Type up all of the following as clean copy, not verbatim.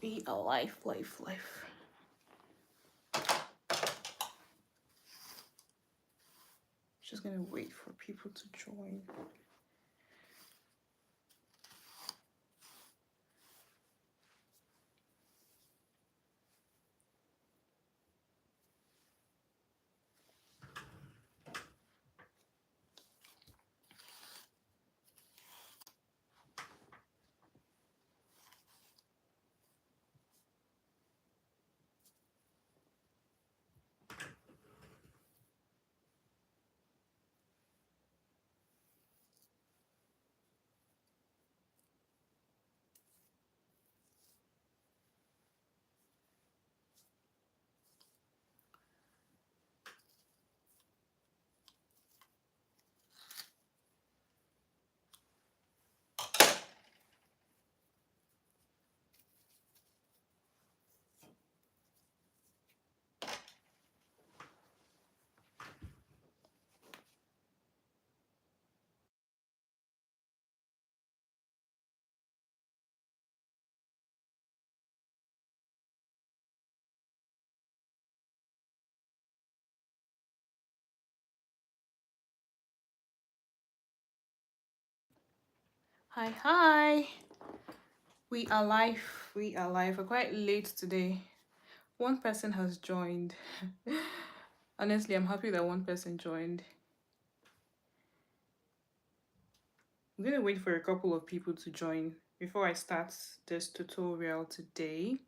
We are live, live, live. Just gonna wait for people to join. Hi, hi. We are live. We are live. We're quite late today. One person has joined. Honestly, I'm happy that one person joined. I'm gonna wait for a couple of people to join before I start this tutorial today.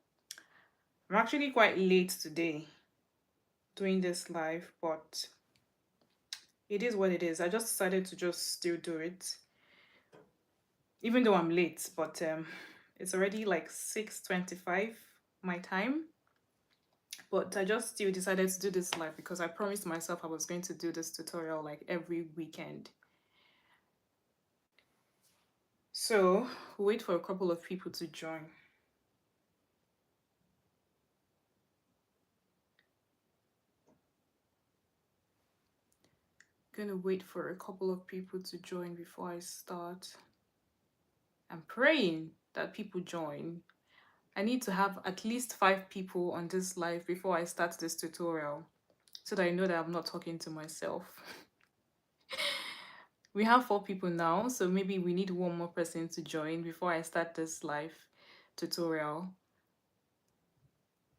I'm actually quite late today doing this live, but it is what it is. I just decided to just still do it, even though I'm late, but it's already like 6:25 my time. But I just still decided to do this live because I promised myself I was going to do this tutorial like every weekend. So wait for a couple of people to join. Gonna wait for a couple of people to join before I start. I'm praying that people join. I need to have at least 5 people on this live before I start this tutorial so that I know that I'm not talking to myself. We have 4 people now, so maybe we need one more person to join before I start this live tutorial.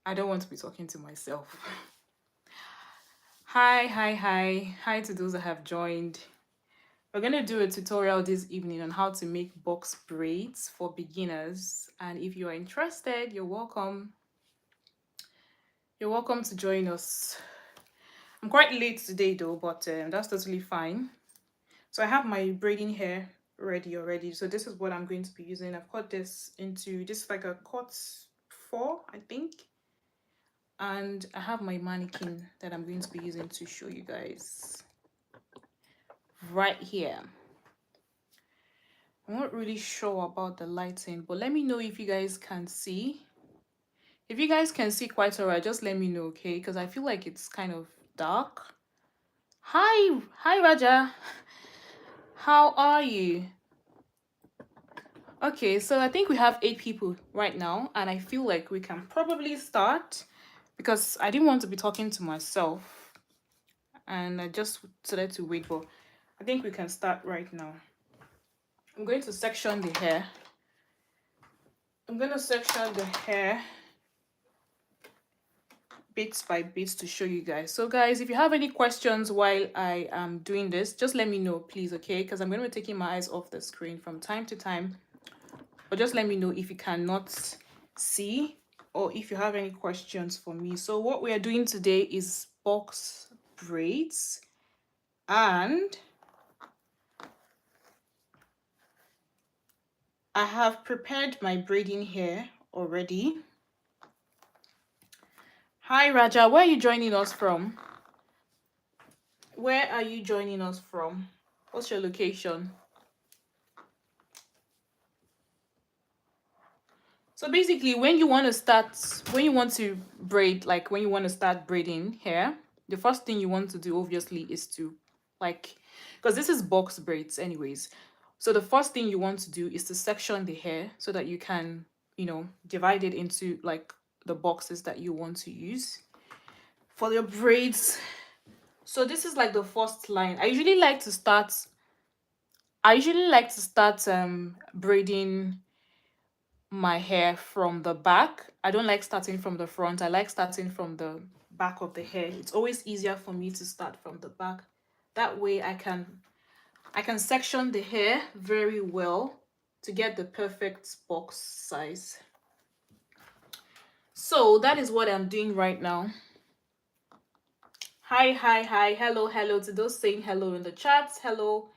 I don't want to be talking to myself. Hi, hi, hi. Hi to those that have joined. We're going to do a tutorial this evening on how to make box braids for beginners. And if you are interested, you're welcome. You're welcome to join us. I'm quite late today though, but that's totally fine. So I have my braiding hair ready already. So this is what I'm going to be using. I've cut this into, this is like a cut 4, I think. And I have my mannequin that I'm going to be using to show you guys right here. I'm not really sure about the lighting, but let me know if you guys can see. If you guys can see quite alright, just let me know, okay? Because I feel like it's kind of dark. Hi Raja. How are you? Okay, so I think we have 8 people right now, and I feel like we can probably start because I didn't want to be talking to myself, and I just decided to wait, but I think we can start right now. I'm going to section the hair. I'm going to section the hair bits by bits to show you guys. So guys, if you have any questions while I am doing this, just let me know, please, okay? Because I'm going to be taking my eyes off the screen from time to time. But just let me know if you cannot see or if you have any questions for me. So what we are doing today is box braids, and I have prepared my braiding hair already. Hi Raja, where are you joining us from? Where are you joining us from? What's your location? So basically, when you want to start braiding hair, the first thing you want to do obviously is to, like, because this is box braids anyways. So the first thing you want to do is to section the hair so that you can divide it into like the boxes that you want to use for your braids. So this is like the first line. I usually like to start braiding my hair from the back. I don't like starting from the front. I like starting from the back of the hair. It's always easier for me to start from the back. That way I can section the hair very well to get the perfect box size. So that is what I'm doing right now. Hi, hi, hi, hello, hello to those saying hello in the chat. Hello,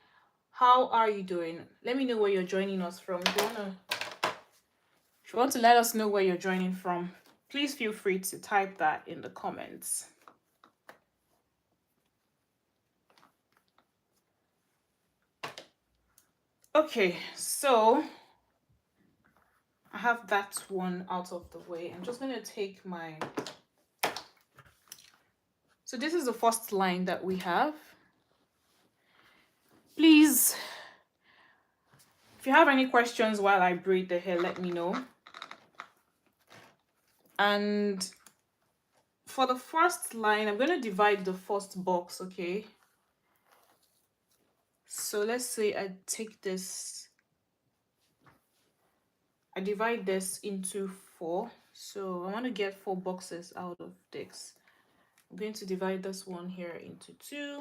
how are you doing? Let me know where you're joining us from. If you want to let us know where you're joining from, please feel free to type that in the comments. Okay, so I have that one out of the way. I'm just going to take my... So this is the first line that we have. Please, if you have any questions while I braid the hair, let me know. And for the first line, I'm going to divide the first box, okay? So let's say I divide this into 4. So I want to get 4 boxes out of this. I'm going to divide this one here into 2.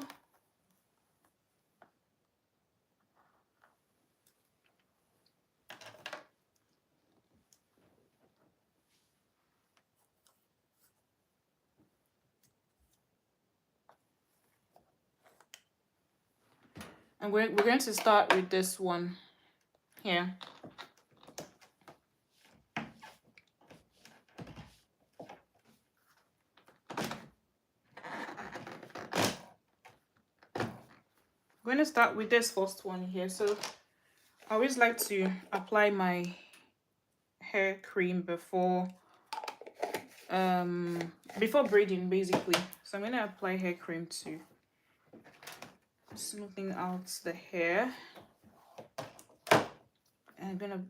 And we're going to start with this one here. I'm going to start with this first one here. So I always like to apply my hair cream before braiding, basically. So I'm going to apply hair cream to smoothing out the hair. And I'm going to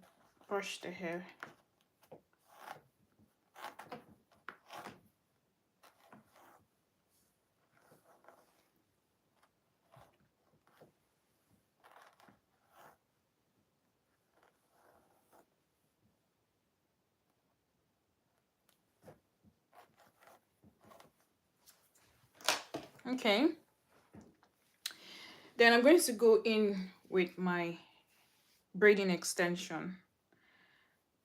brush the hair. Okay. Then I'm going to go in with my braiding extension.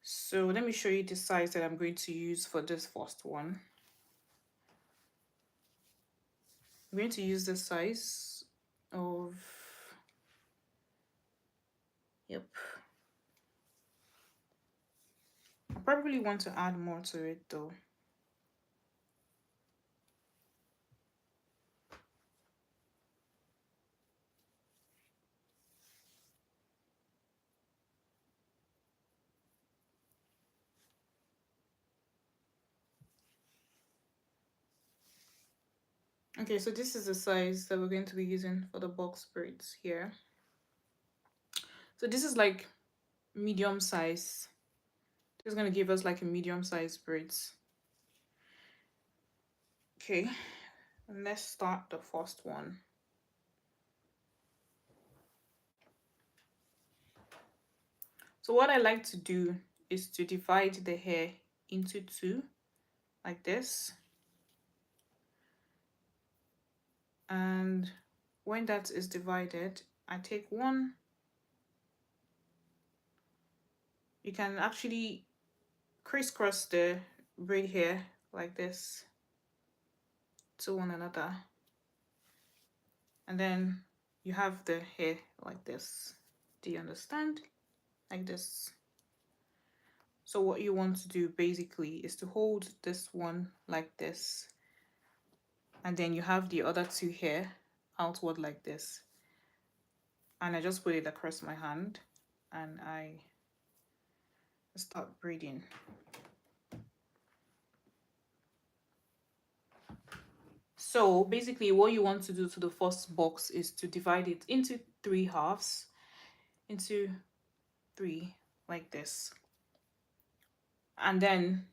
So let me show you the size that I'm going to use for this first one. I'm going to use the size of, yep. I probably want to add more to it though. Okay, so this is the size that we're going to be using for the box braids here. So this is like medium size. This is going to give us like a medium size braids. Okay, and let's start the first one. So what I like to do is to divide the hair into 2 like this. And when that is divided, I take one. You can actually crisscross the braid hair like this to one another. And then you have the hair like this. Do you understand? Like this. So what you want to do basically is to hold this one like this. And then you have the other 2 hair outward like this. And I just put it across my hand and I start braiding. So basically what you want to do to the first box is to divide it into 3 halves, into 3 like this. And then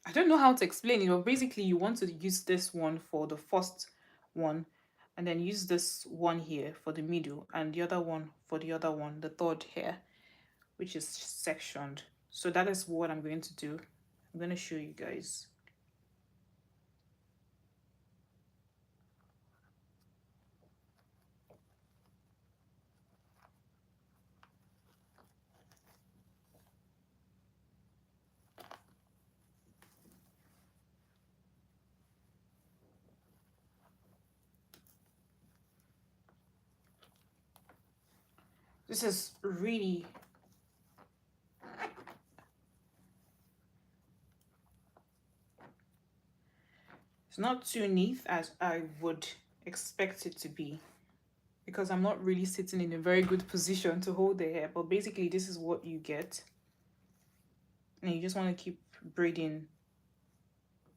I don't know how to explain it, but basically you want to use this one for the first one, and then use this one here for the middle, and the other one for the other one, the third here, which is sectioned. So that is what I'm going to do. I'm going to show you guys. This is really, it's not too neat as I would expect it to be, because I'm not really sitting in a very good position to hold the hair, but basically this is what you get. And you just want to keep braiding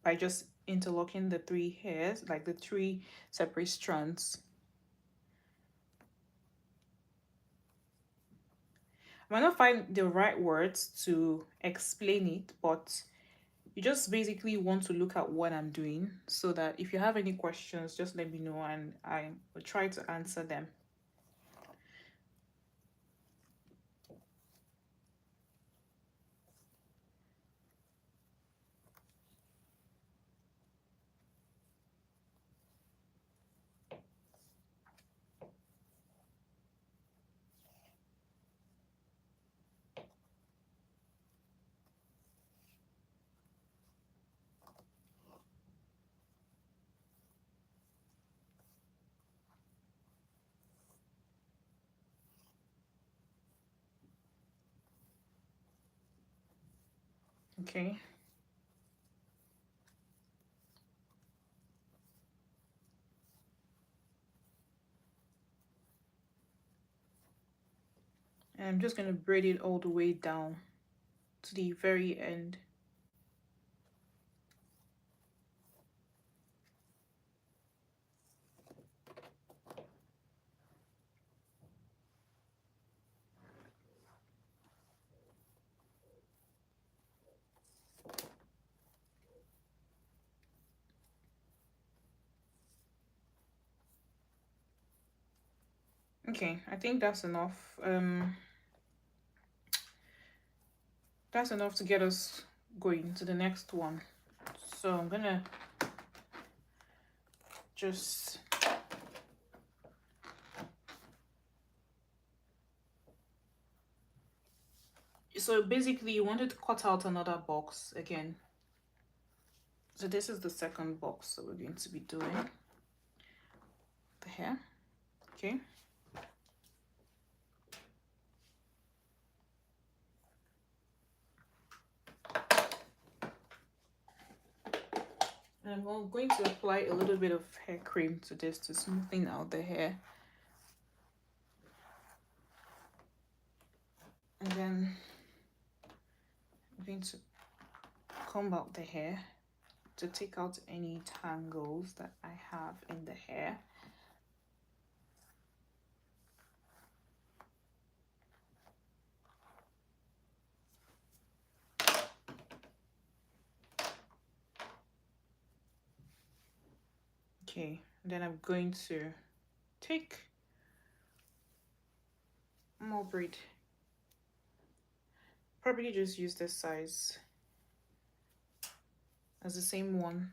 by just interlocking the three hairs, like the three separate strands. I might not find the right words to explain it, but you just basically want to look at what I'm doing, so that if you have any questions, just let me know and I will try to answer them. Okay. And I'm just going to braid it all the way down to the very end. Okay, I think that's enough. That's enough to get us going to the next one. So I'm gonna just so basically you wanted to cut out another box again. So this is the second box that we're going to be doing the hair. Okay. And I'm going to apply a little bit of hair cream to this to smoothen out the hair. And then I'm going to comb out the hair to take out any tangles that I have in the hair. Okay, then I'm going to take more braid. Probably just use this size as the same one.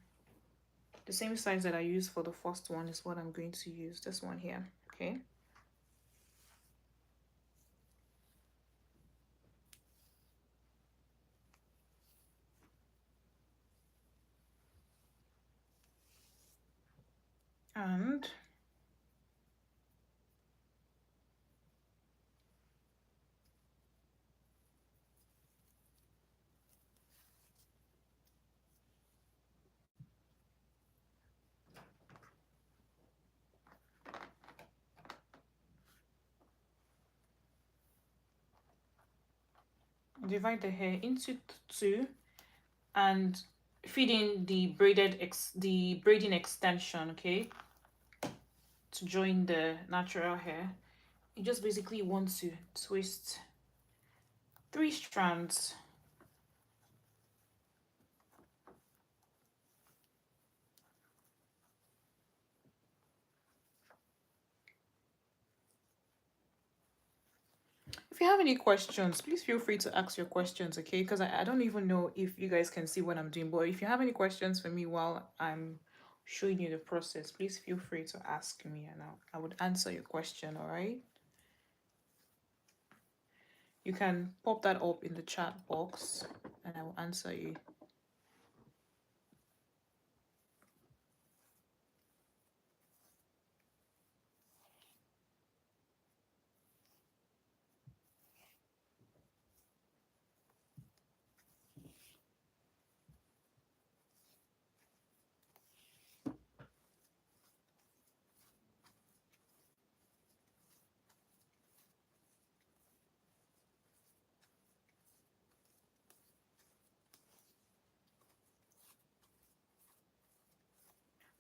The same size that I used for the first one is what I'm going to use, this one here, okay? And divide the hair into two and feed in the braiding extension, okay, to join the natural hair. You just basically want to twist three strands you have any questions, please feel free to ask your questions, okay? Because I don't even know if you guys can see what I'm doing, but if you have any questions for me while I'm showing you the process, please feel free to ask me and I would answer your question, all right? You can pop that up in the chat box and I will answer you.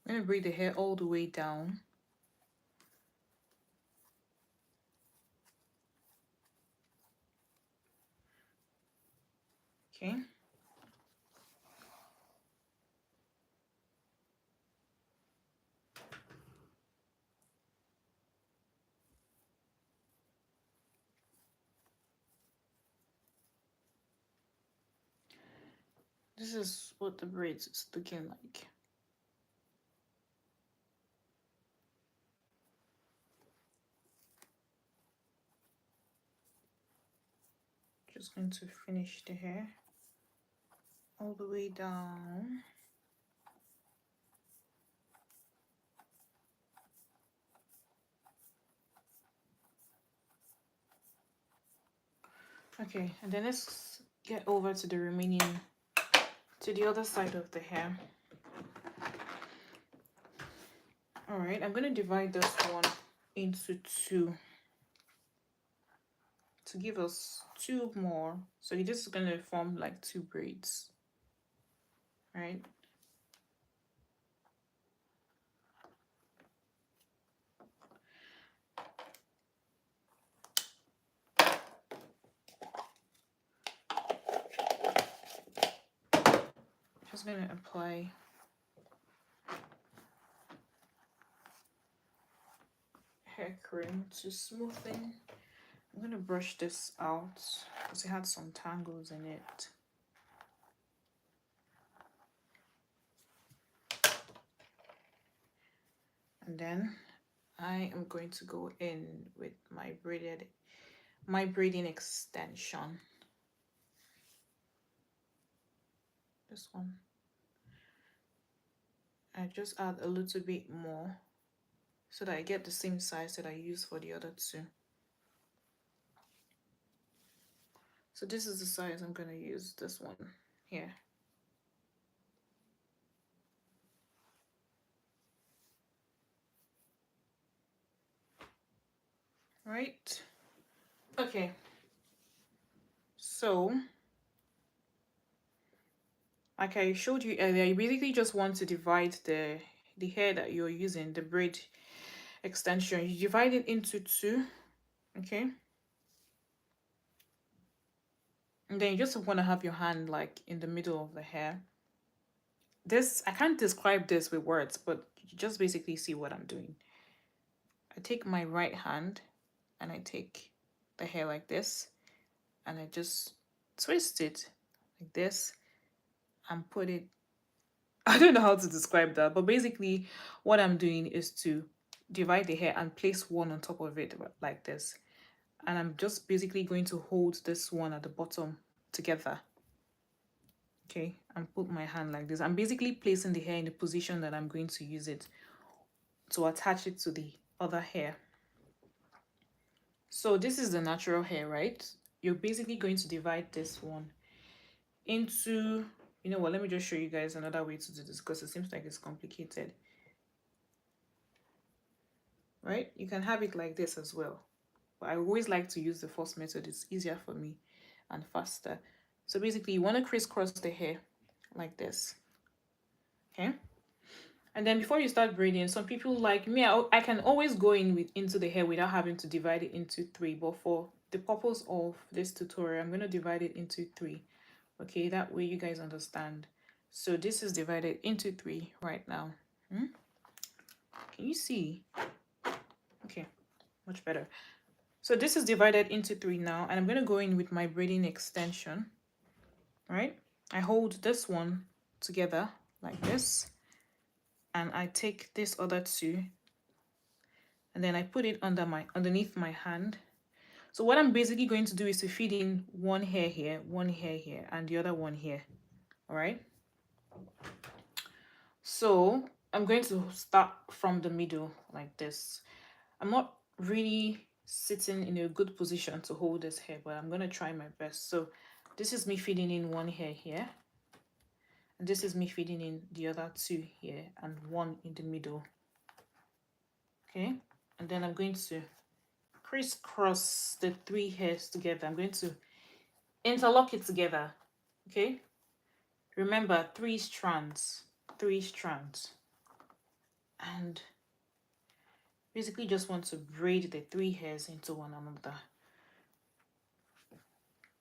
I'm going to braid the hair all the way down. Okay. This is what the braids is looking like. Just going to finish the hair all the way down. Okay, and then let's get over to the remaining, to the other side of the hair. All right, I'm going to divide this one into two to give us two more. So this is going to form like two braids, right? Just going to apply hair cream to smoothen. I'm going to brush this out because it had some tangles in it. And then I am going to go in with my braiding extension. This one. I just add a little bit more so that I get the same size that I use for the other two. So this is the size I'm gonna use, this one here. Right? Okay. So, like I showed you earlier, you basically just want to divide the hair that you're using, the braid extension. You divide it into two, okay? And then you just want to have your hand like in the middle of the hair. This, I can't describe this with words, but you just basically see what I'm doing. I take my right hand and I take the hair like this and I just twist it like this and put it, I don't know how to describe that, but basically what I'm doing is to divide the hair and place one on top of it like this. And I'm just basically going to hold this one at the bottom together. Okay, and put my hand like this. I'm basically placing the hair in the position that I'm going to use it to attach it to the other hair. So this is the natural hair, right? You're basically going to divide this one into, you know what, let me just show you guys another way to do this because it seems like it's complicated. Right? You can have it like this as well. But I always like to use the first method. It's easier for me and faster. So basically you want to crisscross the hair like this. Okay? And then before you start braiding, some people like me, I can always go into the hair without having to divide it into three. But for the purpose of this tutorial, I'm going to divide it into three. Okay, that way you guys understand. So this is divided into three right now. Can you see? Okay, much better. So this is divided into 3 now, and I'm going to go in with my braiding extension, right? I hold this one together like this, and I take this other 2, and then I put it underneath my hand. So what I'm basically going to do is to feed in one hair here, and the other one here, all right? So I'm going to start from the middle like this. I'm not really sitting in a good position to hold this hair, but I'm going to try my best. So this is me feeding in one hair here, and this is me feeding in the other 2 here, and 1 in the middle. Okay, and then I'm going to crisscross the 3 hairs together. I'm going to interlock it together. Okay, remember 3 strands, and basically just want to braid the 3 hairs into one another.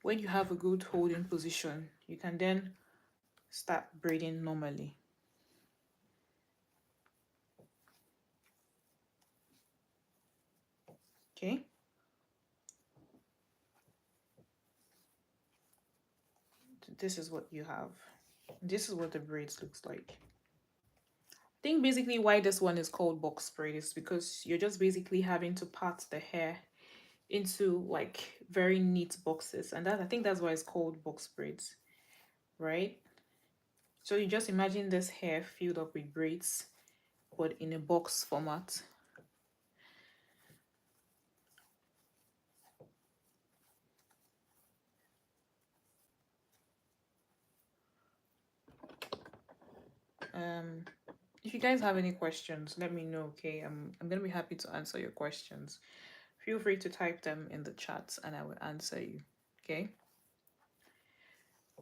When you have a good holding position, you can then start braiding normally. Okay, this is what you have. This is what the braids looks like. I think basically why this one is called box braid is because you're just basically having to part the hair into like very neat boxes, and that I think that's why it's called box braids, right? So you just imagine this hair filled up with braids, but in a box format. If you guys have any questions, let me know. Okay, I'm gonna be happy to answer your questions. Feel free to type them in the chat and I will answer you. Okay,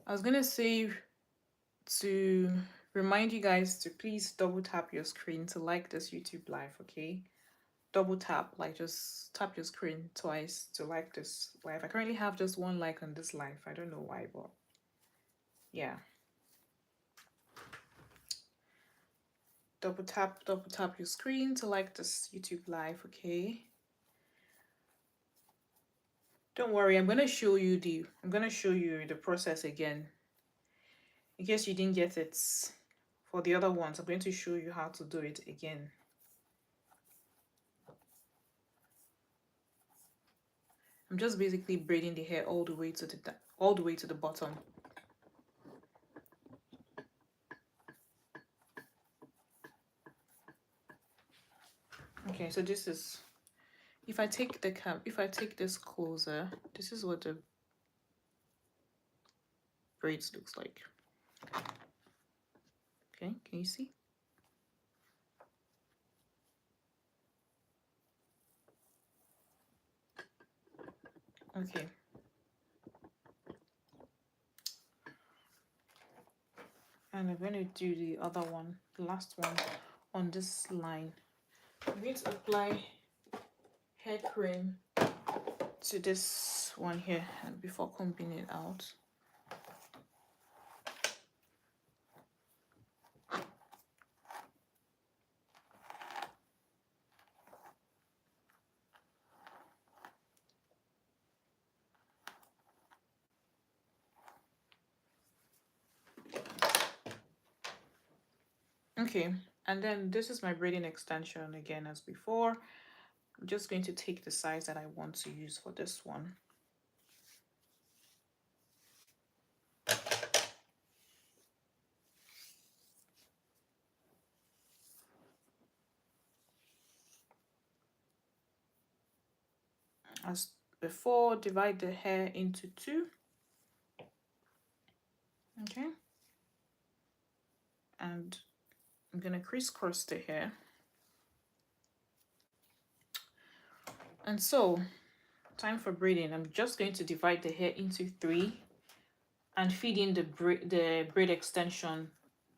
I was gonna say to remind you guys to please double tap your screen to like this YouTube live. Okay, double tap, like just tap your screen twice to like this live. I currently have just 1 like on this live. I don't know why, but yeah, double tap your screen to like this YouTube live. Okay, don't worry, I'm gonna show you the process again in case you didn't get it for the other ones. I'm going to show you how to do it again. I'm just basically braiding the hair all the way to the bottom. Okay, so this is, if I take this closer, this is what the braids looks like. Okay, can you see? Okay. And I'm going to do the other one, the last one on this line. I'm going to apply hair cream to this one here and before combing it out. Okay, and then this is my braiding extension again as before. I'm just going to take the size that I want to use for this one. As before, divide the hair into 2. Okay, and I'm gonna crisscross the hair. And so, time for braiding. I'm just going to divide the hair into 3 and feed in the braid extension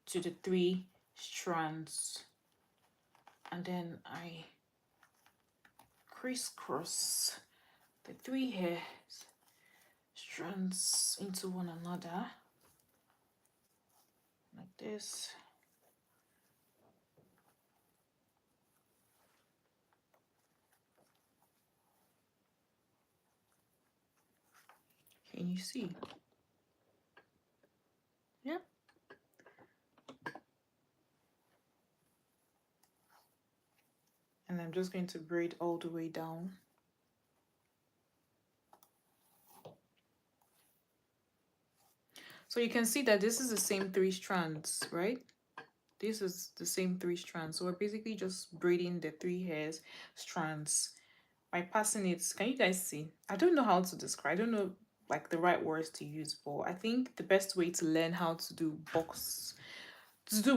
to the 3 strands. And then I crisscross the 3 hair strands into one another like this. Can you see? Yeah. And I'm just going to braid all the way down. So you can see that this is the same 3 strands, right? This is the same 3 strands. So we're basically just braiding the 3 hairs strands by passing it. Can you guys see? I don't know how to describe. I don't know like the right words to use, but I think the best way to learn how to do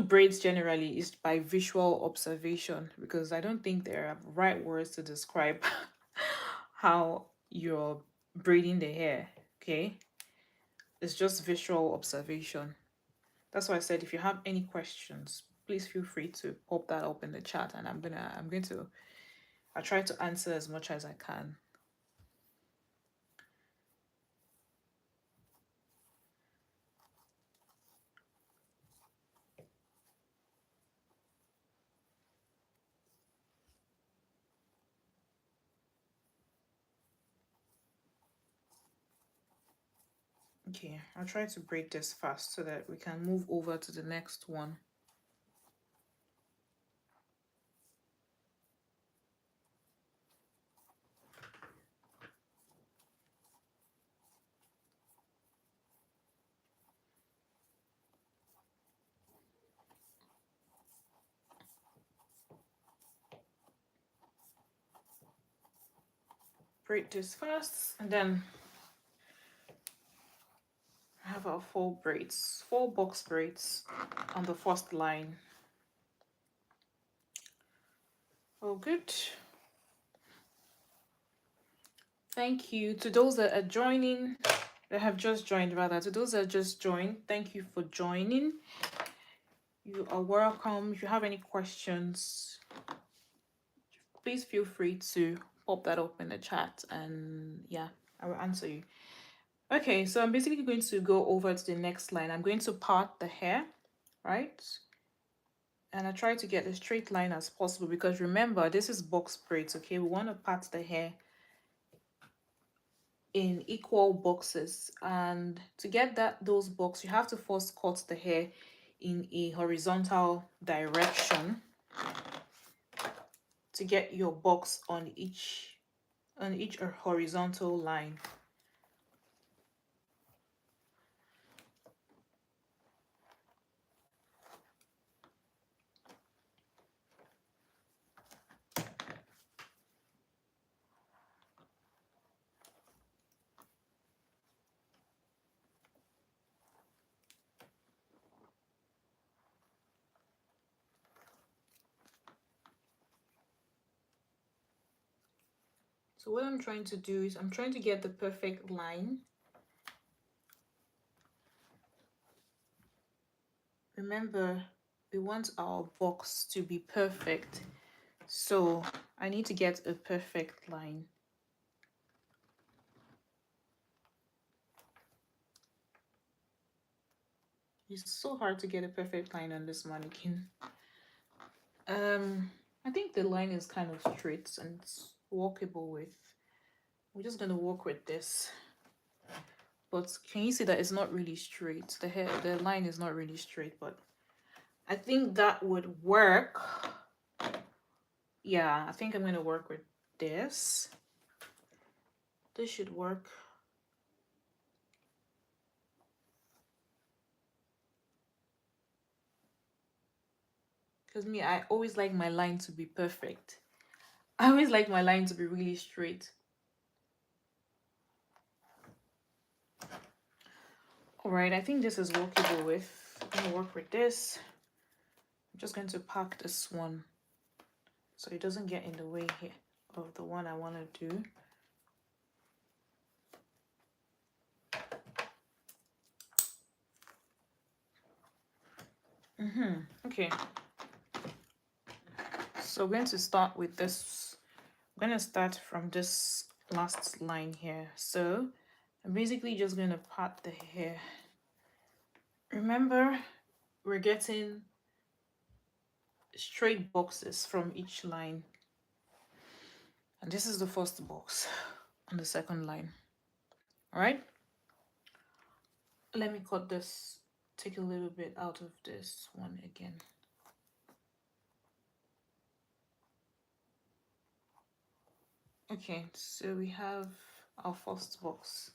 braids generally is by visual observation, because I don't think there are right words to describe how you're braiding the hair. Okay, it's just visual observation. That's why I said if you have any questions, please feel free to pop that up in the chat, and I try to answer as much as I can. Okay, I'll try to braid this fast so that we can move over to the next one. Braid this fast, and then I have our 4 braids, 4 box braids on the first line. Oh, good. Thank you to those that are joining, that have just joined rather. To those that just joined, thank you for joining. You are welcome. If you have any questions, please feel free to pop that up in the chat, and yeah, I will answer you. Okay, so I'm basically going to go over to the next line. I'm going to part the hair, right? And I try to get a straight line as possible, because remember, this is box braids, okay? We want to part the hair in equal boxes, and to get those boxes, you have to first cut the hair in a horizontal direction to get your box on each horizontal line. So what I'm trying to do is I'm trying to get the perfect line. Remember, we want our box to be perfect, so I need to get a perfect line. It's so hard to get a perfect line on this mannequin. I think the line is kind of straight and it's walkable with. We're just gonna walk with this. But can you see that it's not really straight? The line is not really straight, but I think that would work. Yeah, I think I'm gonna work with this. This should work. Because me, I always like my line to be perfect. I always like my line to be really straight. Alright, I think this is workable with. I'm gonna work with this. I'm just going to pack this one so it doesn't get in the way here of the one I want to do. Okay. So we're going to start with this. I'm going to start from this last line here. So I'm basically just going to part the hair. Remember, we're getting straight boxes from each line. And this is the first box on the second line. All right. Let me cut this, take a little bit out of this one again. Okay, so we have our first box.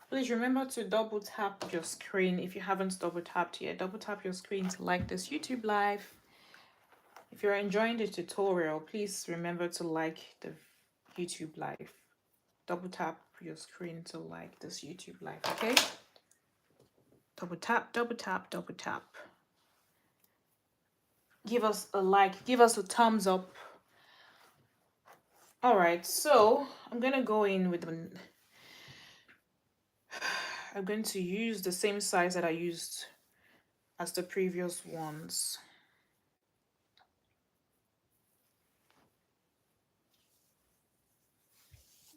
Please remember to double tap your screen if you haven't double tapped yet. Double tap your screen to like this YouTube live. If you're enjoying the tutorial, please remember to like the YouTube live. Double tap your screen to like this YouTube live, okay? Double tap, double tap, double tap. Give us a like, give us a thumbs up. All right, so I'm gonna go in with I'm going to use the same size that I used as the previous ones.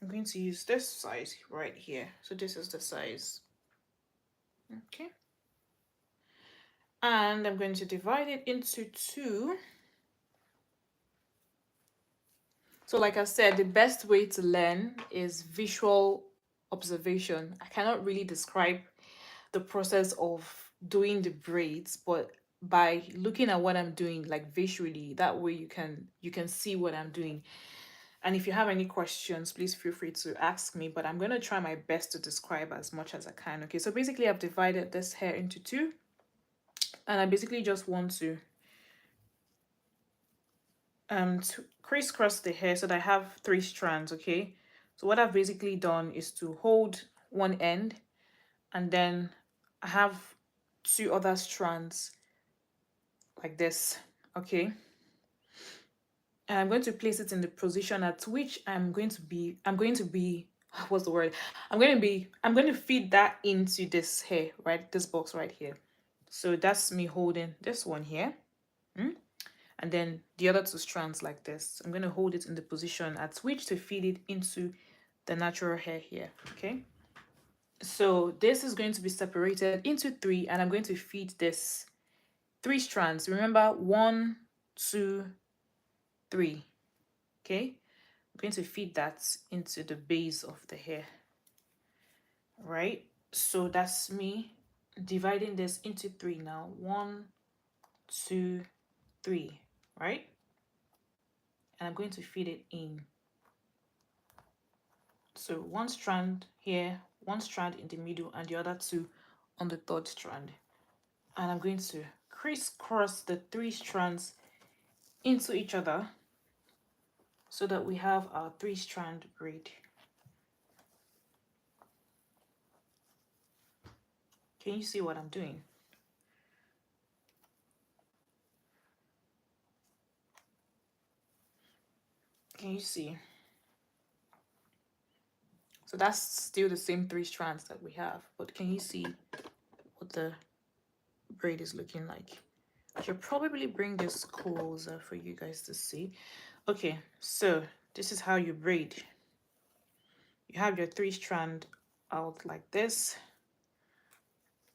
I'm going to use this size right here. So this is the size. Okay. And I'm going to divide it into two. So like I said, the best way to learn is visual observation. I cannot really describe the process of doing the braids, but by looking at what I'm doing like visually, that way you can see what I'm doing. And if you have any questions, please feel free to ask me, but I'm going to try my best to describe as much as I can. Okay, so basically I've divided this hair into two, and I basically just want to crisscross the hair so that I have three strands. Okay, so what I've basically done is to hold one end, and then I have two other strands like this. Okay, and I'm going to place it in the position at which I'm going to be what's the word, I'm going to feed that into this hair, right, this box right here. So that's me holding this one here, and then the other two strands like this. I'm going to hold it in the position at which to feed it into the natural hair here. Okay, so this is going to be separated into three, and I'm going to feed this three strands. Remember, 1, 2, 3. Okay, I'm going to feed that into the base of the hair, right? So that's me dividing this into three now. 1, 2, 3, right? And I'm going to feed it in. So one strand here, one strand in the middle, and the other two on the third strand. And I'm going to crisscross the three strands into each other so that we have our 3-strand braid. Can you see what I'm doing? Can you see? So that's still the same 3 strands that we have, but can you see what the braid is looking like? I should probably bring this closer for you guys to see. Okay, so this is how you braid. You have your 3-strand out like this,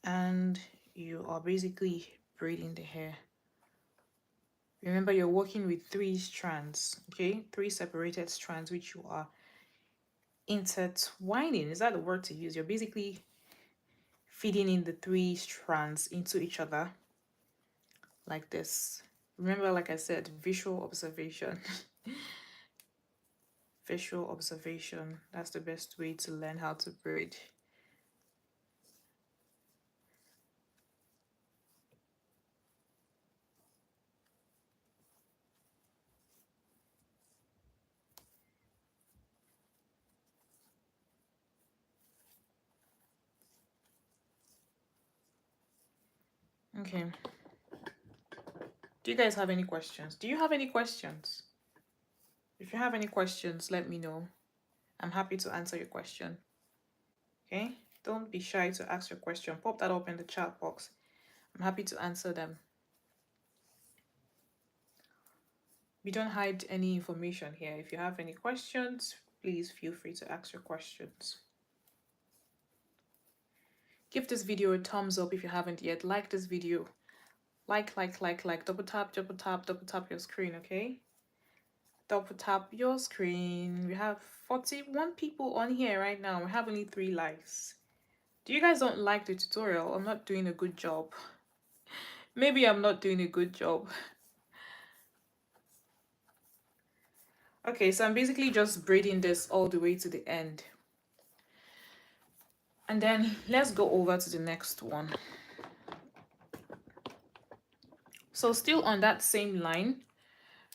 and you are basically braiding the hair. Remember, you're working with 3 strands, okay? 3 separated strands, which you are intertwining. Is that the word to use? You're basically feeding in the 3 strands into each other like this. Remember, like I said, visual observation. Visual observation. That's the best way to learn how to braid. Okay. Do you guys have any questions? Do you have any questions? If you have any questions, let me know. I'm happy to answer your question. Okay? Don't be shy to ask your question. Pop that up in the chat box. I'm happy to answer them. We don't hide any information here. If you have any questions, please feel free to ask your questions. Give this video a thumbs up if you haven't yet. Like this video. Like. Double tap your screen, okay? double tap your screen. We have 41 people on here right now. We have only 3 likes. Do you guys don't like the tutorial? I'm not doing a good job. Maybe I'm not doing a good job. Okay, so I'm basically just braiding this all the way to the end. And then let's go over to the next one. So still on that same line,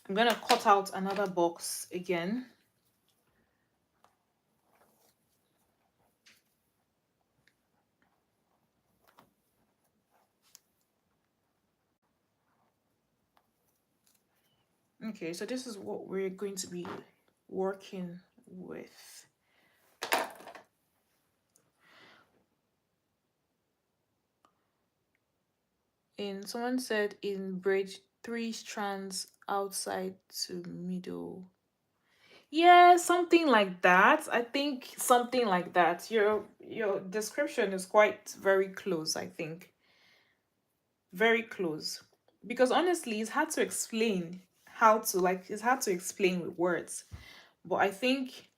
I'm gonna cut out another box again. Okay, so this is what we're going to be working with. Someone said in braid 3 strands outside to middle. Yeah, something like that. I think something like that. Your description is quite very close, I think. Very close. Because honestly, it's hard to explain how to it's hard to explain with words. But I think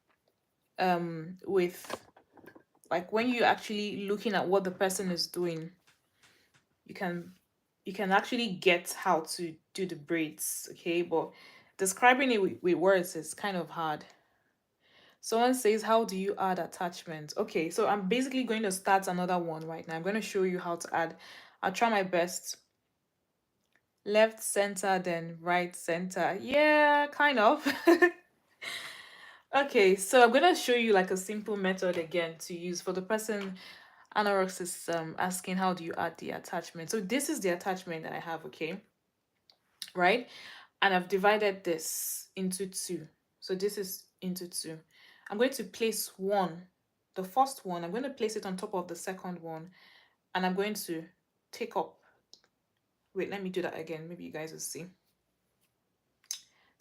with like when you actually looking at what the person is doing, you can actually get how to do the braids, okay? But describing it with words is kind of hard. Someone says, how do you add attachment? Okay, so I'm basically going to start another one right now. I'm going to show you how to add. I'll try my best. Left center, then right center. Yeah, kind of. Okay, so I'm going to show you like a simple method again to use for the person. Anorox is asking, how do you add the attachment? So this is the attachment that I have, okay? Right? And I've divided this into 2. So this is into 2. I'm going to place one, the first one, I'm going to place it on top of the second one, and I'm going to take up. Wait, let me do that again. Maybe you guys will see.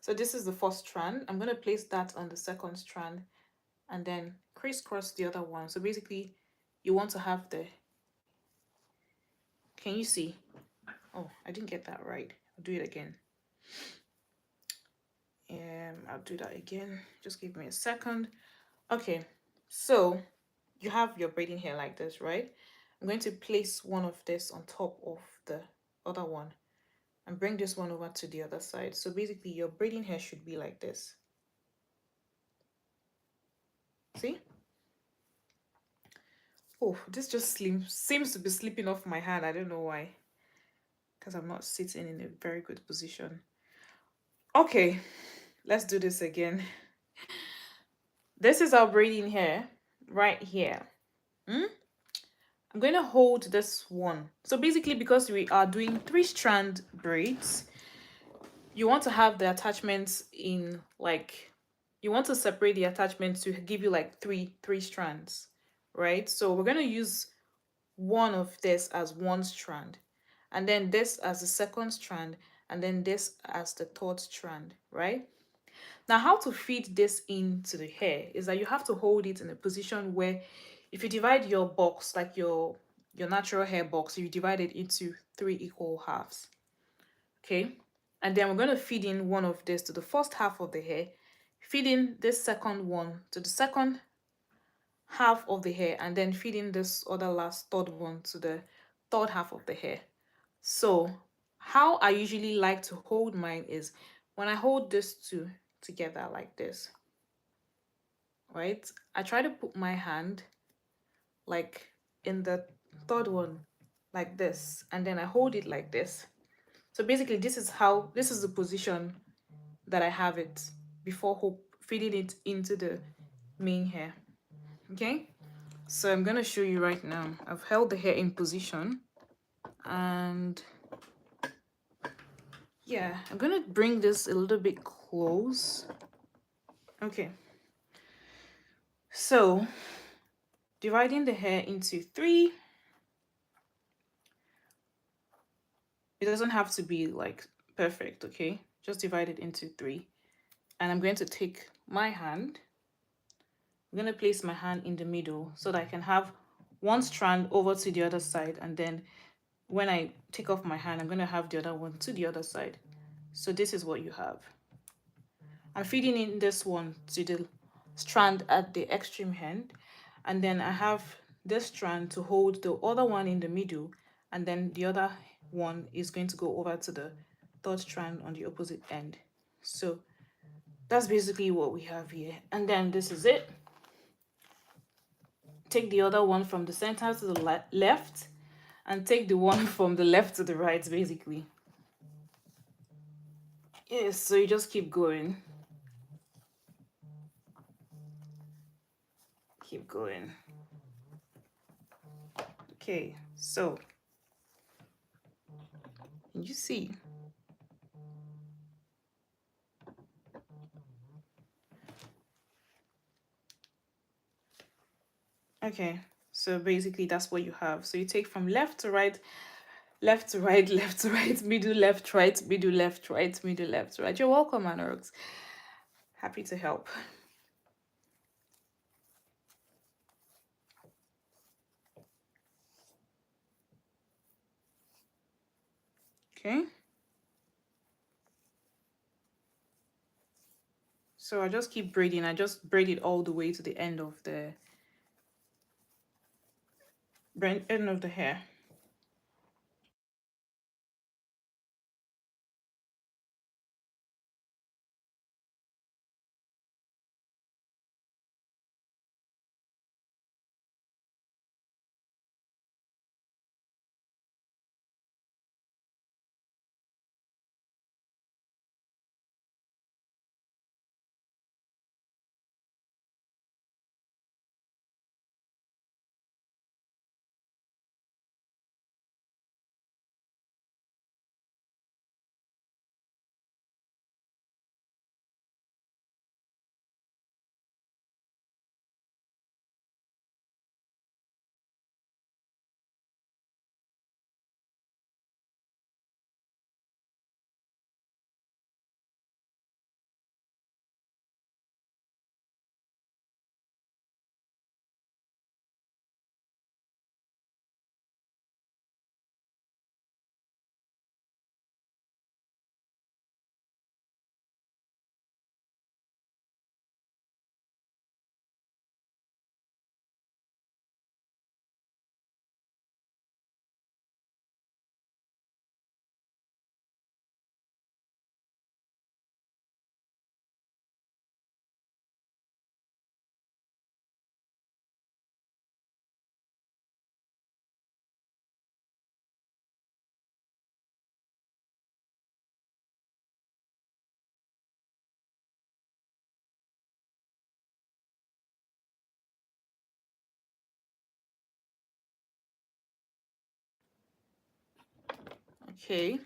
So this is the first strand. I'm going to place that on the second strand and then crisscross the other one. So basically, you want to have the... Can you see? Oh, I didn't get that right. I'll do it again. I'll do that again. Just give me a second. Okay, so you have your braiding hair like this, right? I'm going to place one of this on top of the other one and bring this one over to the other side. So basically your braiding hair should be like this. See? Oh, this just seems to be slipping off my hand. I don't know why. Because I'm not sitting in a very good position. Okay, let's do this again. This is our braiding hair right here. I'm going to hold this one. So basically, because we are doing 3-strand braids, you want to have the attachments in like, you want to separate the attachments to give you like three strands, right? So we're going to use one of this as 1 strand, and then this as the second strand, and then this as the third strand, right? Now, how to feed this into the hair is that you have to hold it in a position where, if you divide your box, like your natural hair box, you divide it into 3 equal halves, okay? And then we're going to feed in one of this to the first half of the hair, feed in this second one to the second half of the hair, and then feed in this other last third one to the third half of the hair. So how I usually like to hold mine is when I hold this two together like this, right? I try to put my hand like in the third one like this, and then I hold it like this. So basically this is the position that I have it before feeding it into the main hair. Okay, so I'm gonna show you right now. I've held the hair in position, and yeah, I'm gonna bring this a little bit close. Okay, so dividing the hair into 3. It doesn't have to be like perfect, okay? Just divide it into 3. And I'm going to take my hand. I'm going to place my hand in the middle so that I can have 1 strand over to the other side, and then when I take off my hand, I'm going to have the other one to the other side. So this is what you have. I'm feeding in this one to the strand at the extreme end, and then I have this strand to hold the other one in the middle, and then the other one is going to go over to the third strand on the opposite end. So that's basically what we have here. And then this is it. Take the other one from the center to the left, and take the one from the left to the right, basically. Yes, so you just keep going. Keep going. Okay, so you see. Okay, so basically that's what you have. So you take from left to right, left to right, left to right, middle left, right, middle left, right, middle left, right. You're welcome, Anorox. Happy to help. Okay. So I just keep braiding. I just braid it all the way to the end of the hair. Okay.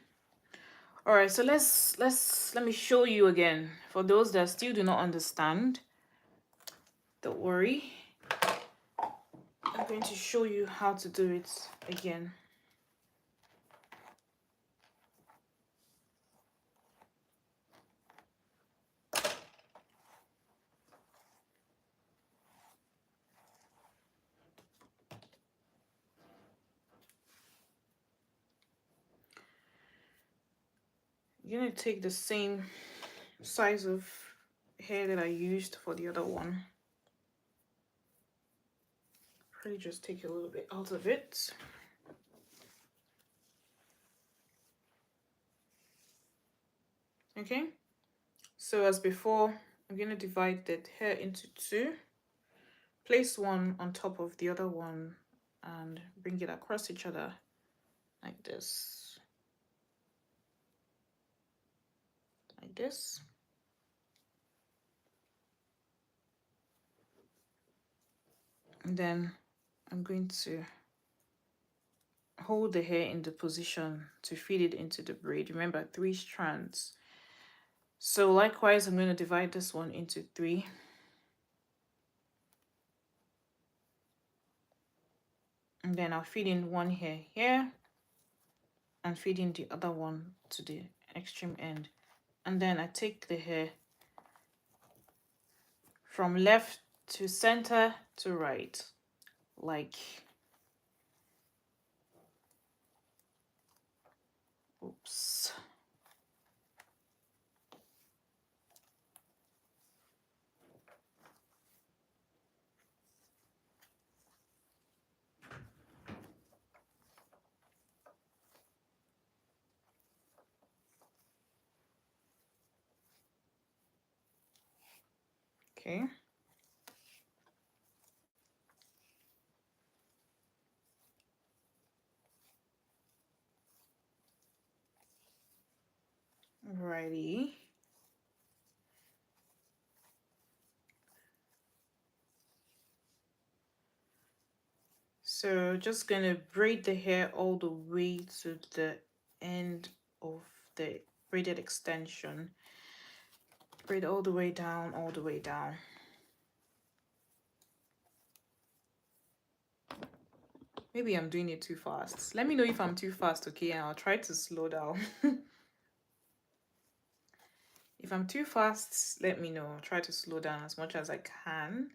All right, so let me show you again. For those that still do not understand, don't worry. I'm going to show you how to do it again. You're going to take the same size of hair that I used for the other one. Probably just take a little bit out of it. Okay, so as before, I'm going to divide the hair into two. Place one on top of the other one and bring it across each other like this. Like this. And then I'm going to hold the hair in the position to feed it into the braid. Remember, 3 strands. So likewise, I'm going to divide this one into 3. And then I'll feed in one hair here and feed in the other one to the extreme end. And then I take the hair from left to center to right, like, oops. Okay. Alrighty. So just gonna braid the hair all the way to the end of the braided extension. Braid all the way down, all the way down. Maybe I'm doing it too fast. Let me know if I'm too fast, okay? And I'll try to slow down. If I'm too fast, let me know. I'll try to slow down as much as I can.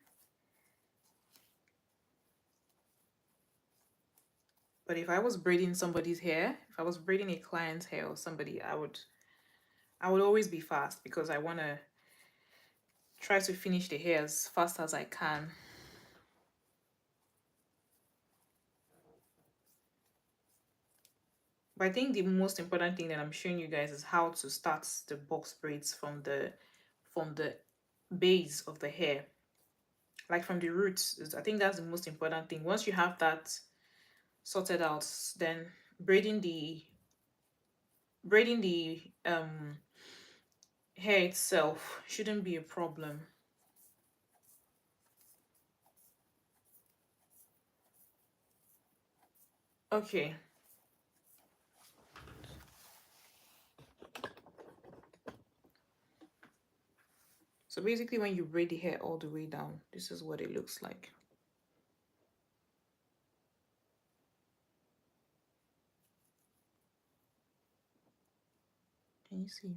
But if I was braiding somebody's hair, if I was braiding a client's hair or somebody, I would always be fast because I want to try to finish the hair as fast as I can. But I think the most important thing that I'm showing you guys is how to start the box braids from the base of the hair, like from the roots. I think that's the most important thing. Once you have that sorted out, then braiding the hair itself shouldn't be a problem. Okay. So basically when you braid the hair all the way down, this is what it looks like. Can you see?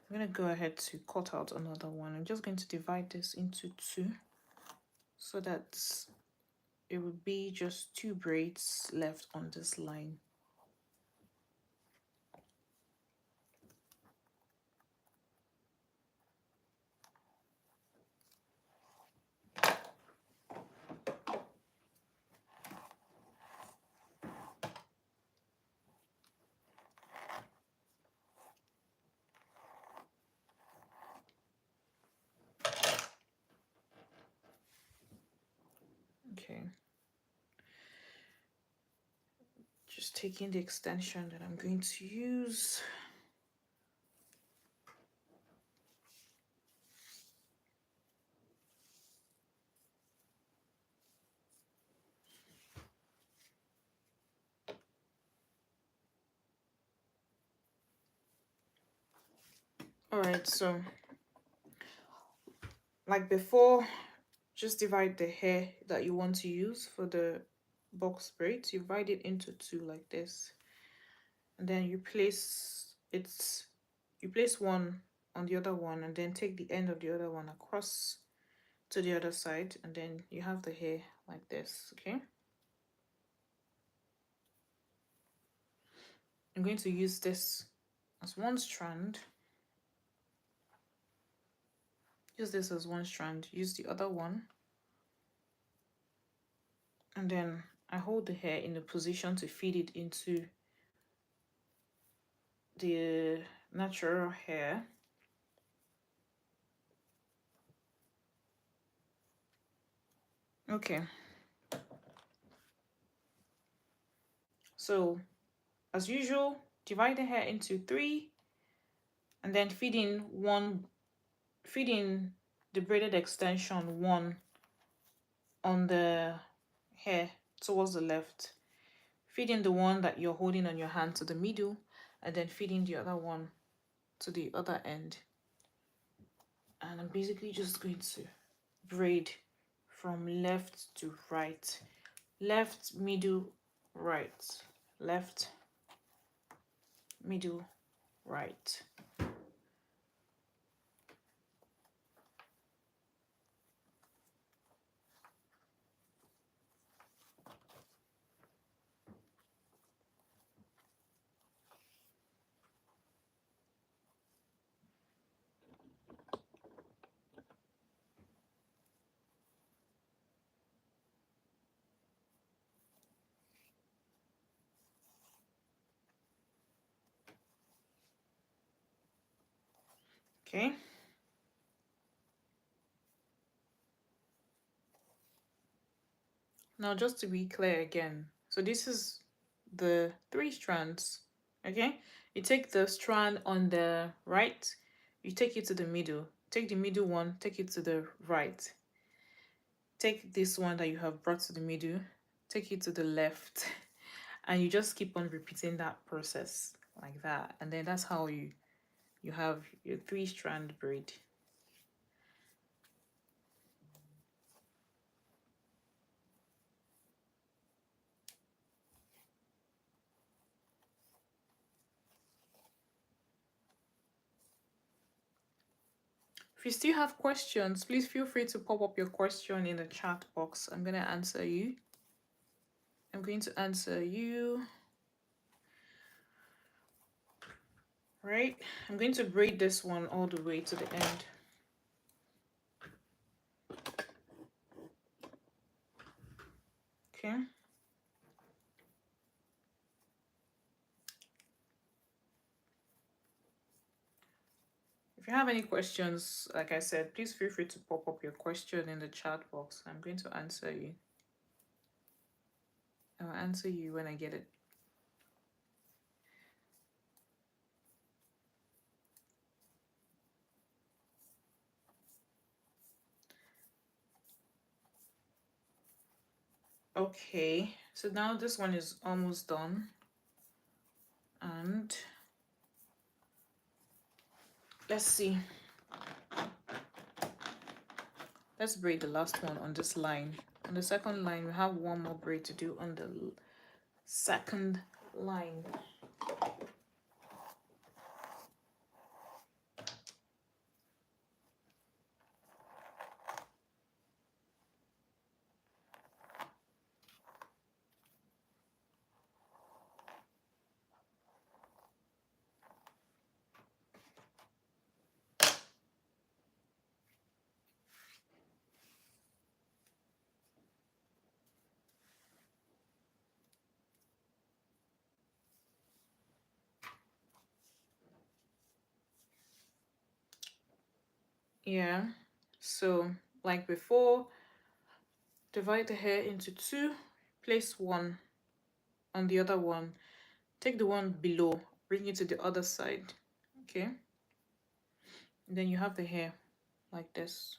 I'm going to go ahead to cut out another one. I'm just going to divide this into two so that it would be just 2 braids left on this line. Okay. Just taking the extension that I'm going to use. All right, so like before, just divide the hair that you want to use for the box braids. You divide it into 2 like this, and then you place one on the other one, and then take the end of the other one across to the other side, and then you have the hair like this. Okay, I'm going to use this as one strand. Use this as one strand, use the other one, and then I hold the hair in a position to feed it into the natural hair. Okay, so as usual, divide the hair into 3 and then feeding the braided extension 1 on the hair towards the left, feeding the one that you're holding on your hand to the middle, and then feeding the other one to the other end. And I'm basically just going to braid from left to right, left, middle, right, left, middle, right. Okay. Now, just to be clear again, so this is the 3 strands, okay? You take the strand on the right, you take it to the middle, take the middle one, take it to the right, take this one that you have brought to the middle, take it to the left, and you just keep on repeating that process like that, and then that's how you have your 3-strand braid. If you still have questions, please feel free to pop up your question in the chat box. I'm going to answer you. I'm going to answer you. Right? I'm going to braid this one all the way to the end. Okay. If you have any questions, like I said, please feel free to pop up your question in the chat box. I'm going to answer you. I'll answer you when I get it. Okay, so now this one is almost done. And let's see. Let's braid the last one on this line. On the second line, we have one more braid to do on the second line. Yeah, so like before, divide the hair into 2, place one on the other one, take the one below, bring it to the other side, okay? And then you have the hair like this.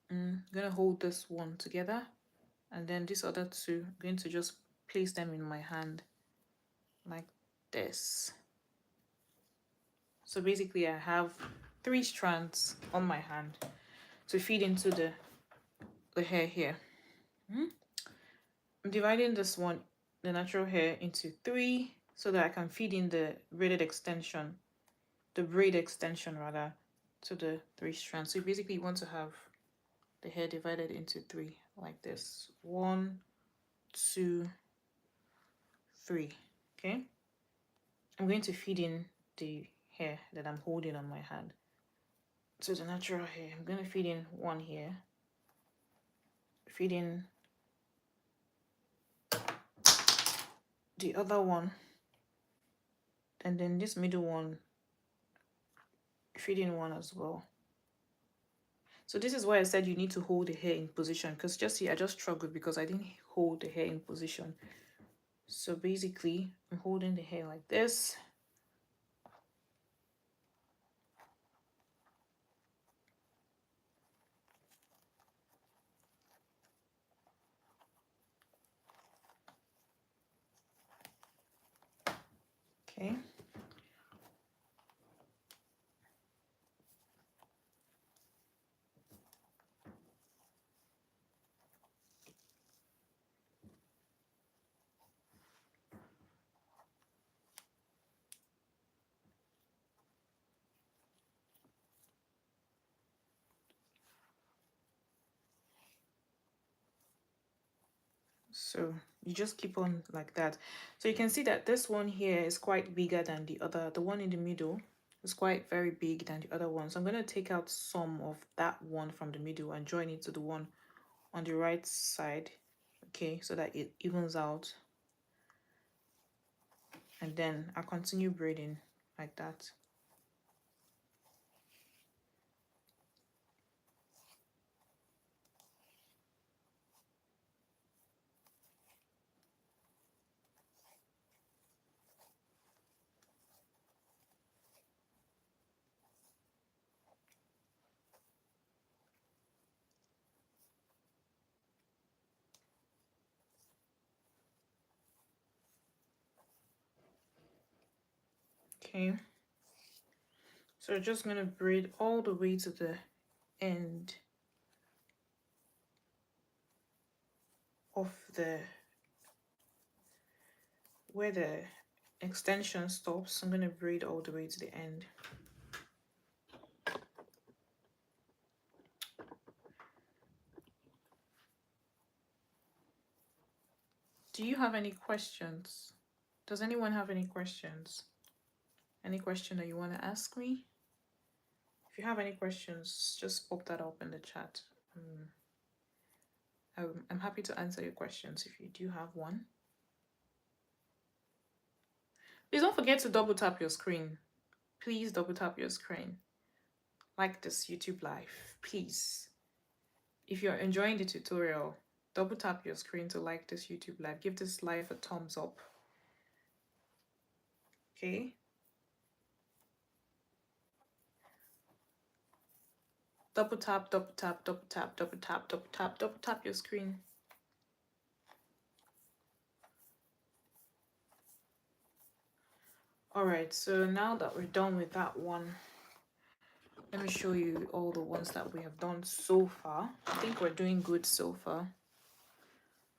I'm gonna hold this one together, and then these other 2, I'm going to just place them in my hand like this. So basically I have 3 strands on my hand to feed into the hair here. I'm dividing this one, the natural hair, into 3 so that I can feed in the braid extension rather, to the 3 strands. So basically you want to have the hair divided into 3 like this. 1, 2, 3. Okay. I'm going to feed in the hair that I'm holding on my hand. So the natural hair, I'm going to feed in 1 here, feed in the other one, and then this middle one, feed in 1 as well. So this is why I said you need to hold the hair in position, because just here I just struggled because I didn't hold the hair in position. So basically I'm holding the hair like this. Okay. So you just keep on like that. So you can see that this one here is quite bigger than the other. The one in the middle is quite very big than the other one. So I'm going to take out some of that one from the middle and join it to the one on the right side. Okay, so that it evens out. And then I'll continue braiding like that. Okay, so we're just gonna braid all the way to the end of the where the extension stops. I'm gonna braid all the way to the end. Do you have any questions? Does anyone have any questions? Any question that you want to ask me? If you have any questions, just pop that up in the chat. I'm happy to answer your questions if you do have one. Please don't forget to double tap your screen. Please double tap your screen. Like this YouTube live, please. If you're enjoying the tutorial, double tap your screen to like this YouTube live. Give this live a thumbs up. Okay? Double tap, double tap, double tap, double tap, double tap, double tap your screen. Alright, so now that we're done with that one, let me show you all the ones that we have done so far. I think we're doing good so far.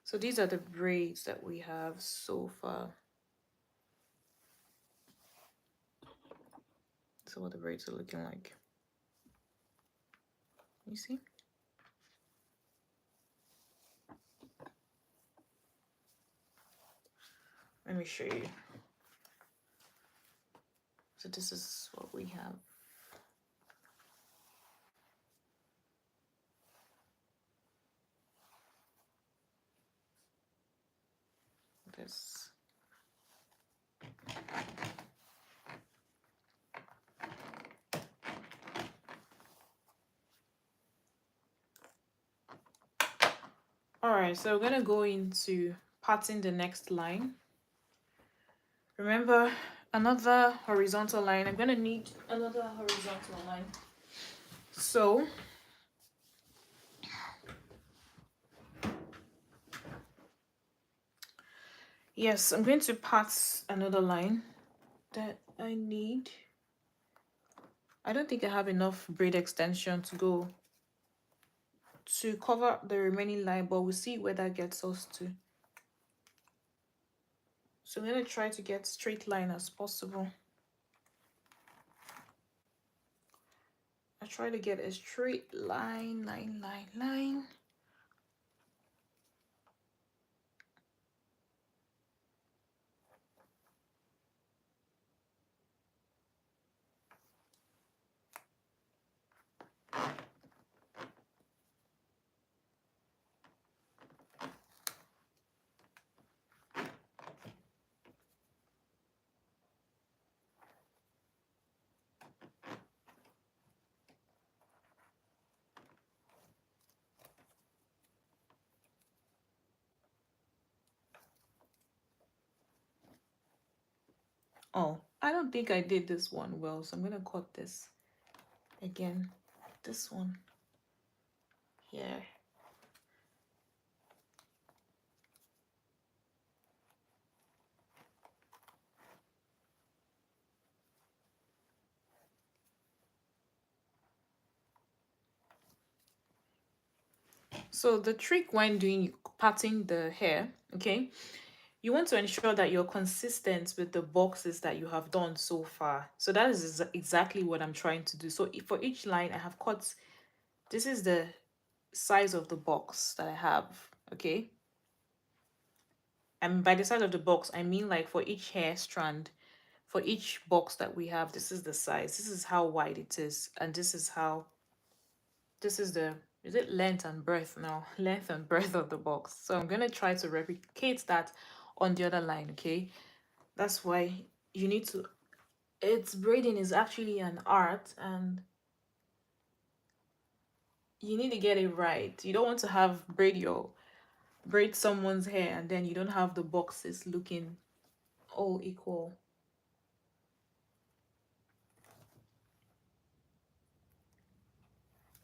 So these are the braids that we have so far. So what the braids are looking like. You see? Let me show you. So this is what we have. This. Alright, so we're gonna go into parting the next line. Remember, another horizontal line. I'm gonna need another horizontal line. So yes, I'm going to part another line that I need. I don't think I have enough braid extension to go to cover the remaining line, but we'll see where that gets us to. So I'm going to try to get straight line as possible. I try to get a straight line, line. Oh, I don't think I did this one well, so I'm going to cut this again. This one here. So the trick when doing parting the hair, okay, you want to ensure that you're consistent with the boxes that you have done so far. So that is exactly what I'm trying to do. So for each line I have cut, this is the size of the box that I have, okay? And by the size of the box, I mean like for each hair strand, for each box that we have, this is the size, this is how wide it is, and this is how, this is the, is it length and breadth now? Length and breadth of the box. So I'm gonna try to replicate that on the other line, okay? That's why you need to It's braiding is actually an art, and you need to get it right. You don't want to have braid someone's hair and then you don't have the boxes looking all equal.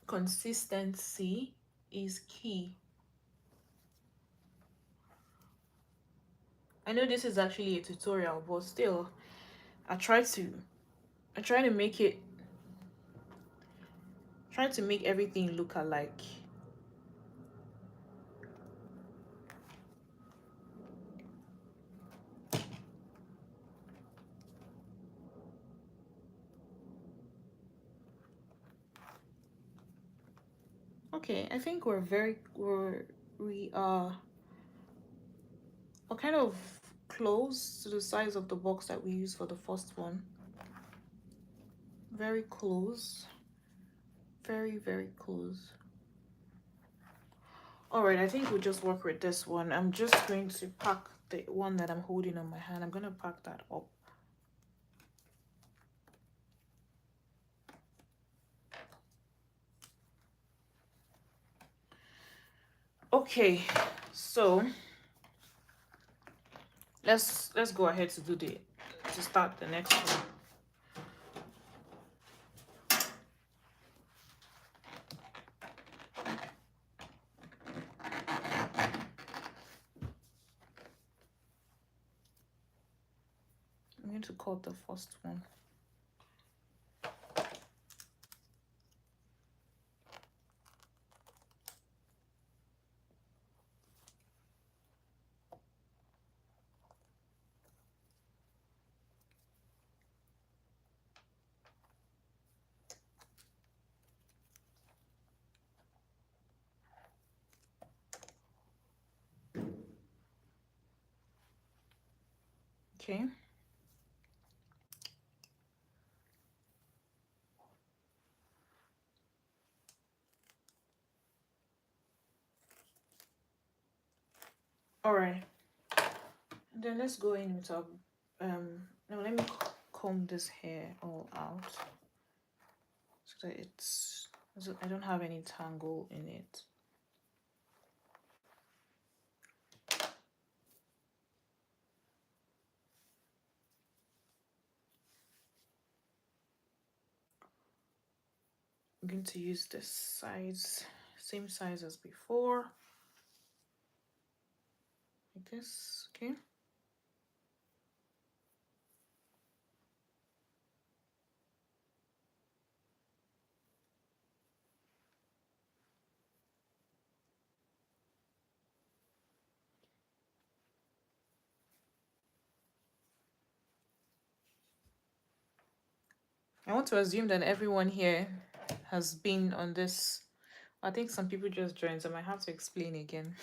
Consistency is key. I know this is actually a tutorial, but still, I try to I try to make it try to make everything look alike. Okay, I think we're kind of close to the size of the box that we used for the first one. Very close. Very, very close. All right, I think we'll just work with this one. I'm just going to pack the one that I'm holding on my hand. I'm going to pack that up. Okay, so let's go ahead to start the next one. I'm going to cut the first one. Okay. All right. And then let's go in with our now let me comb this hair all out so that I don't have any tangle in it. I'm going to use this size, same size as before, like this. Okay. I want to assume that everyone here has been on this. I think some people just joined, so I might have to explain again.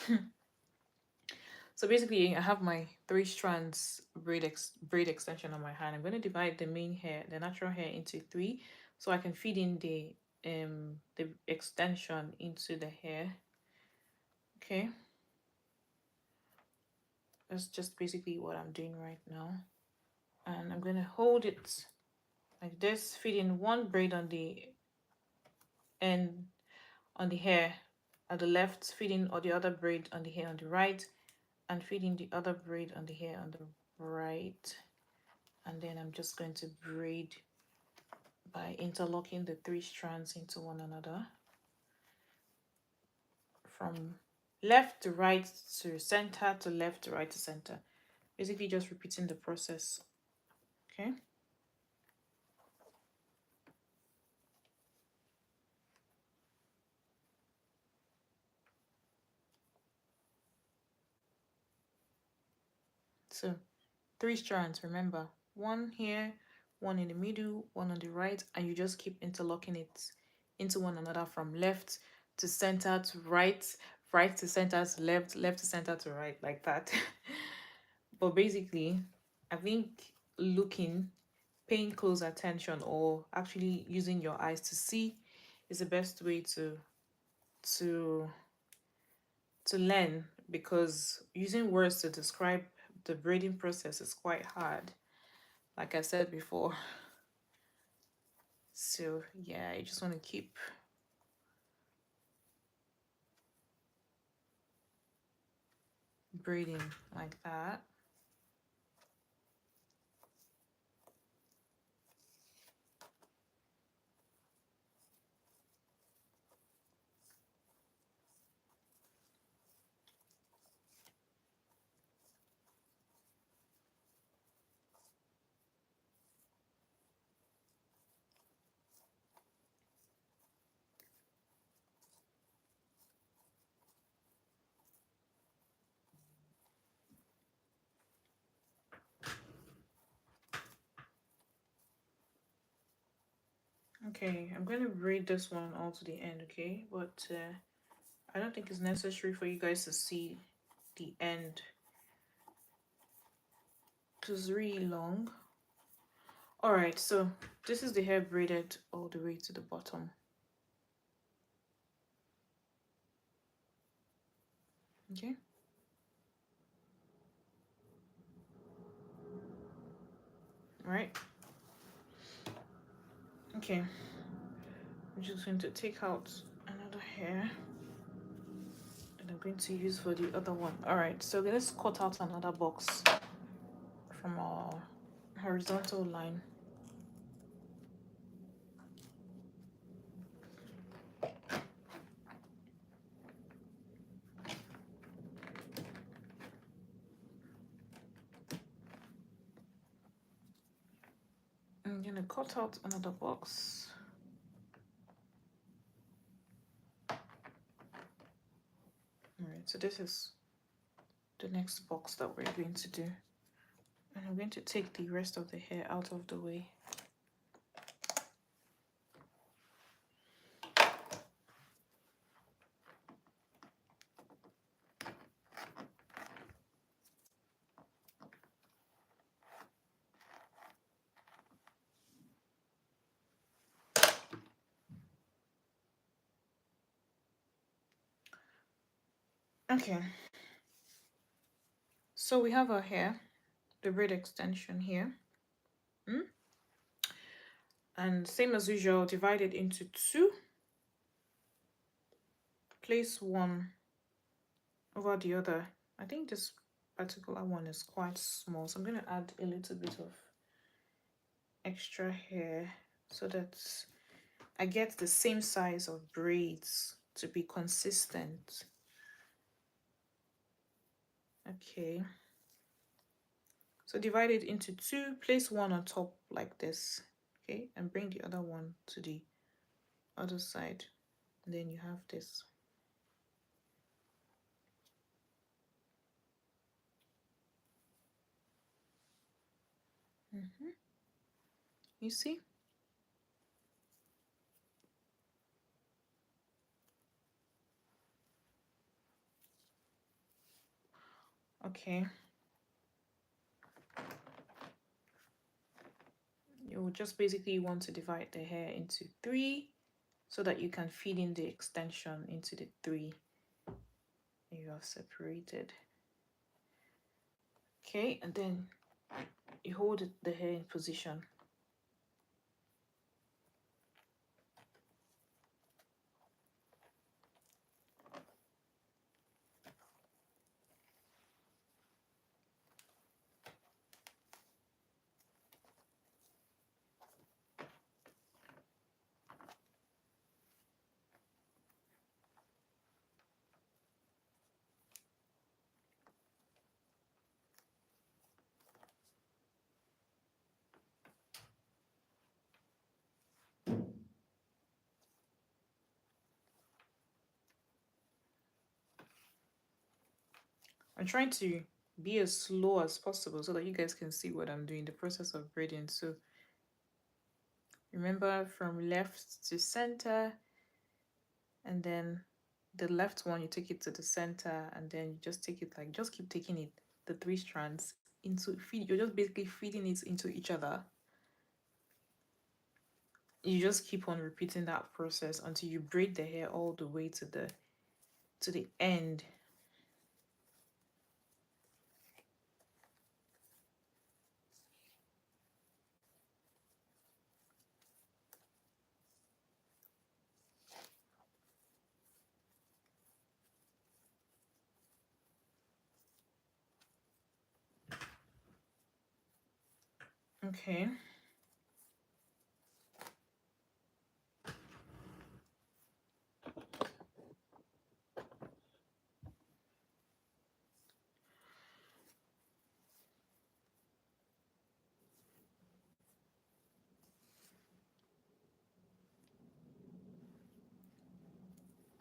So basically, I have my 3 strands braid extension on my hand. I'm going to divide the main hair, the natural hair, into 3, so I can feed in the extension into the hair. Okay, that's just basically what I'm doing right now, and I'm going to hold it like this, feed in one braid on the end on the hair at the left, feeding or the other braid on the hair on the right, and feeding the other braid on the hair on the right. And then I'm just going to braid by interlocking the 3 strands into one another from left to right to center to left to right to center. Basically just repeating the process. Okay. So 3 strands, remember, one here, one in the middle, one on the right, and you just keep interlocking it into one another from left to center to right, right to center to left, left to center to right, like that. But basically, I think paying close attention, or actually using your eyes to see, is the best way to to learn, because using words to describe the braiding process is quite hard. like I said before. So yeah, you just want to keep braiding like that. Okay, I'm going to braid this one all to the end, okay? But I don't think it's necessary for you guys to see the end because it's really long. All right, so this is the hair braided all the way to the bottom. Okay. All right. Okay. I'm just going to take out another hair that I'm going to use for the other one. All right, so let's cut out another box from our horizontal line. I'm gonna cut out another box. All right, so this is the next box that we're going to do. And I'm going to take the rest of the hair out of the way. Okay, so we have our hair, the braid extension here. And same as usual, divide it into two. Place one over the other. I think this particular one is quite small, so I'm going to add a little bit of extra hair so that I get the same size of braids to be consistent. Okay, so divide it into two, place one on top like this, okay, and bring the other one to the other side, and then you have this. You see? Okay. You will just basically want to divide the hair into three so that you can feed in the extension into the three you have separated. Okay, and then you hold the hair in position. I'm trying to be as slow as possible so that you guys can see what I'm doing, the process of braiding. So remember, from left to center, and then the left one you take it to the center, and then you just take it like, just keep taking it, the three strands into feed. You're just basically feeding it into each other. You just keep on repeating that process until you braid the hair all the way to the end. Okay.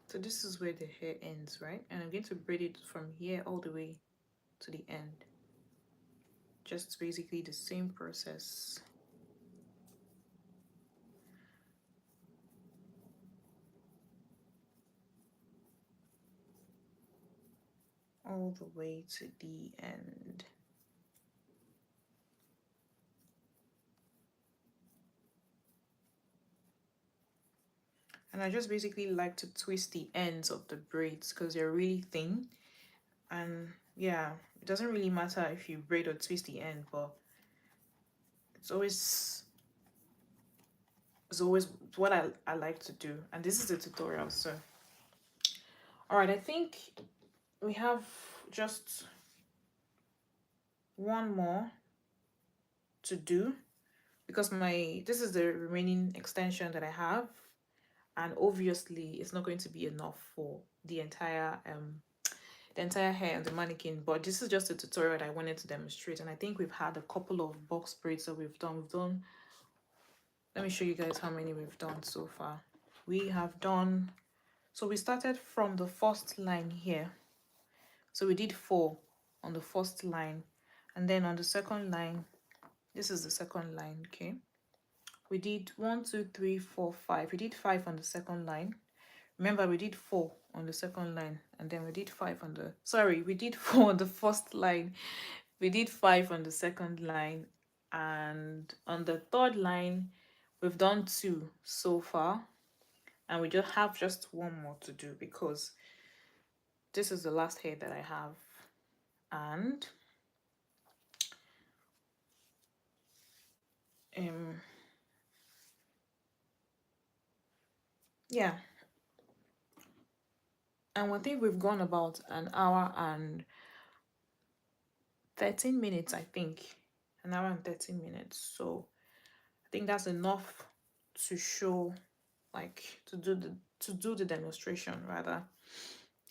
So this is where the hair ends, right? And I'm going to braid it from here all the way to the end. Just basically the same process. All the way to the end. And I just basically like to twist the ends of the braids because they're really thin. And yeah, it doesn't really matter if you braid or twist the end, but it's always what I like to do. And this is a tutorial, so all right, I think we have just one more to do because this is the remaining extension that I have, and obviously it's not going to be enough for the entire hair on the mannequin, but this is just a tutorial that I wanted to demonstrate. And I think we've had a couple of box braids that we've done. Let me show you guys how many we've done so far. We have done, so we started from the first line here, so we did 4 on the first line, and then on the second line, this is the second line. Okay, we did 1 2 3 4 5. We did 5 on the second line. Remember, we did 4 on the second line, and then we did 5 on the, sorry, we did 4 on the first line, we did 5 on the second line, and on the third line we've done 2 so far, and we just have one more to do because this is the last hair that I have. And yeah, and I think we've gone about an hour and 13 minutes, I think. An hour and 13 minutes. So I think that's enough to show, like, to do the demonstration rather.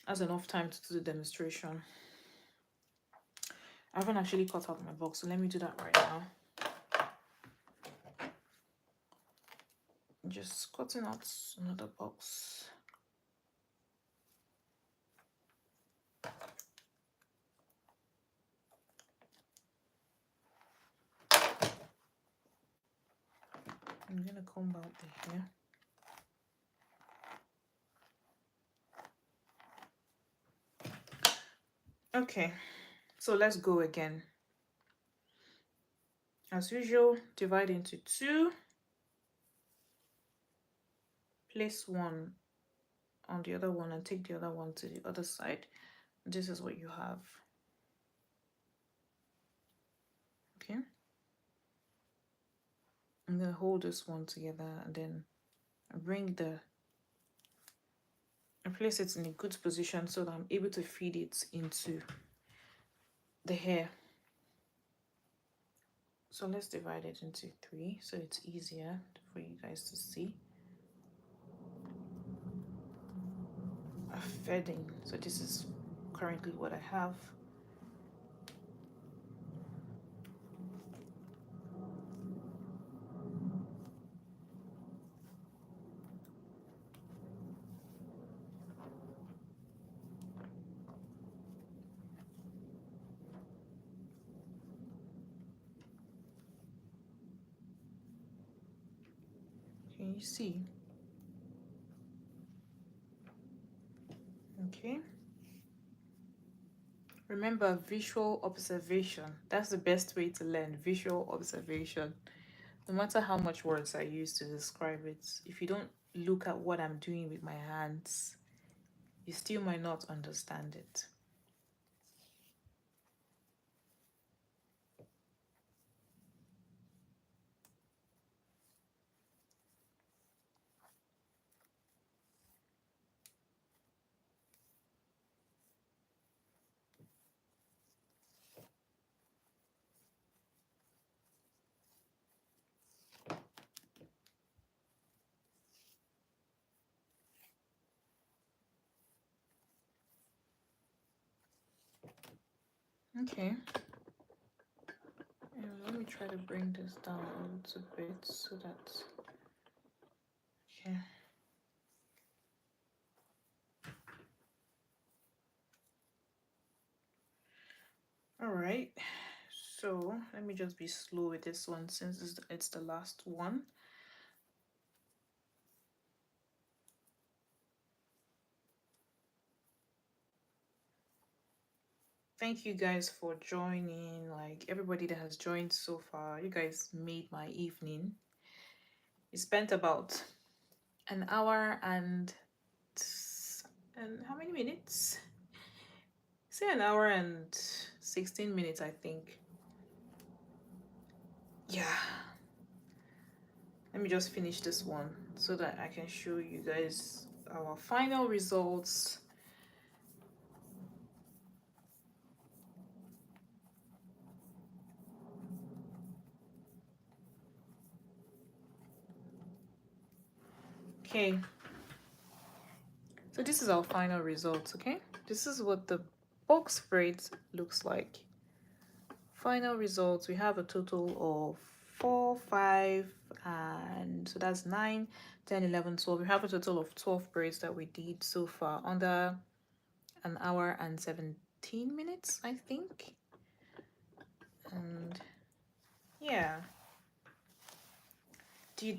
That's enough time to do the demonstration. I haven't actually cut out my box, so let me do that right now. Just cutting out another box. I'm gonna comb out the hair. Okay, so let's go again. As usual, divide into 2. Place 1 on the other one and take the other one to the other side. This is what you have. Okay, I'm gonna hold this one together and then I place it in a good position so that I'm able to feed it into the hair. So let's divide it into 3 so it's easier for you guys to see. A fedding. So this is currently what I have. Can you see? Okay. Remember, visual observation. That's the best way to learn, visual observation. No matter how much words I use to describe it, if you don't look at what I'm doing with my hands, you still might not understand it. Okay. Let me try to bring this down a little bit so that, okay. All right. So let me just be slow with this one since it's the last one. Thank you guys for joining. Like everybody that has joined so far, you guys made my evening. We spent about an hour and how many minutes? Say an hour and 16 minutes, I think. Yeah. Let me just finish this one so that I can show you guys our final results. Okay. So this is our final results, okay? This is what the box braids looks like. Final results, we have a total of 4, 5, and so that's 9, 10, 11, 12. We have a total of 12 braids that we did so far under an hour and 17 minutes, I think. And yeah.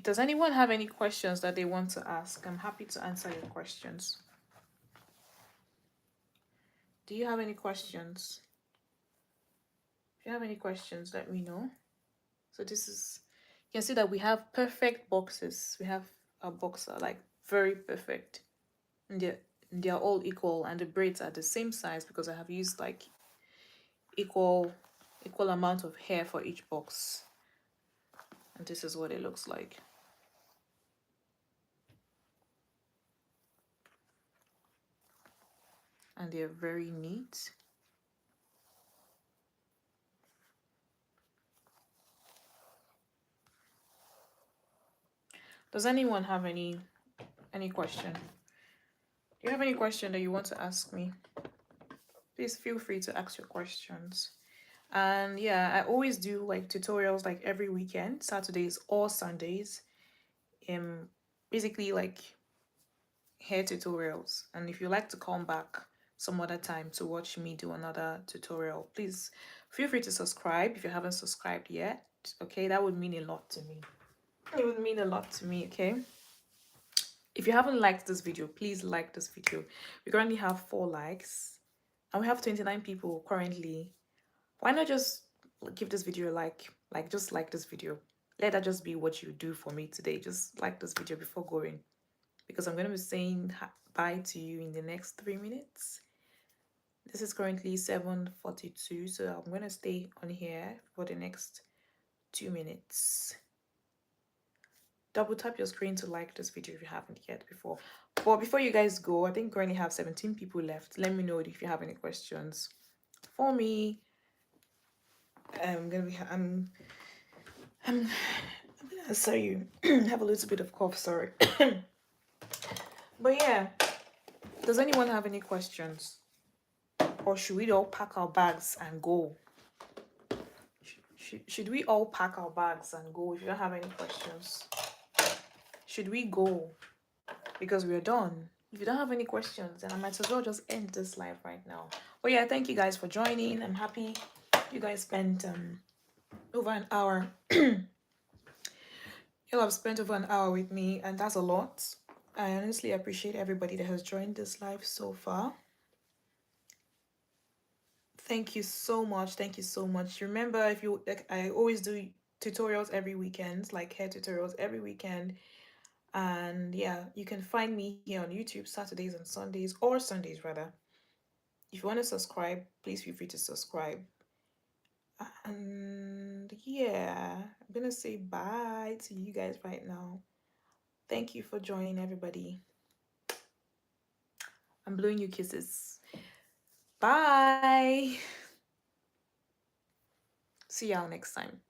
Does anyone have any questions that they want to ask? I'm happy to answer your questions. Do you have any questions? If you have any questions, let me know. So this is, you can see that we have perfect boxes. We have our boxer like very perfect, and they're all equal, and the braids are the same size because I have used like equal amount of hair for each box. And this is what it looks like. And they're very neat. Does anyone have any question? Do you have any question that you want to ask me? Please feel free to ask your questions. And yeah, I always do like tutorials like every weekend, Saturdays or Sundays. Basically like hair tutorials. And if you like to come back some other time to watch me do another tutorial, please feel free to subscribe if you haven't subscribed yet. Okay, that would mean a lot to me. It would mean a lot to me, okay? If you haven't liked this video, please like this video. We currently have 4 likes and we have 29 people currently. Why not just give this video a like? Like, just like this video. Let that just be what you do for me today. Just like this video before going, because I'm going to be saying bye to you in the next 3 minutes. This is currently 7:42, so I'm going to stay on here for the next 2 minutes. Double tap your screen to like this video if you haven't yet before. But before you guys go, I think we only have 17 people left. Let me know if you have any questions for me. I'm gonna sorry, you have a little bit of cough, sorry. But yeah, does anyone have any questions? Or should we all pack our bags and go? Should we all pack our bags and go if you don't have any questions? Should we go? Because we're done. If you don't have any questions, then I might as well just end this live right now. But yeah, thank you guys for joining. I'm happy you guys spent over an hour. You'll have spent over an hour with me, and that's a lot. I honestly appreciate everybody that has joined this live so far. Thank you so much. Thank you so much. Remember, if you like, I always do tutorials every weekend, like hair tutorials every weekend. And yeah, you can find me here on YouTube Saturdays and Sundays, or Sundays rather. If you want to subscribe, please feel free to subscribe. And yeah, I'm gonna say bye to you guys right now. Thank you for joining, everybody. I'm blowing you kisses. Bye. See y'all next time.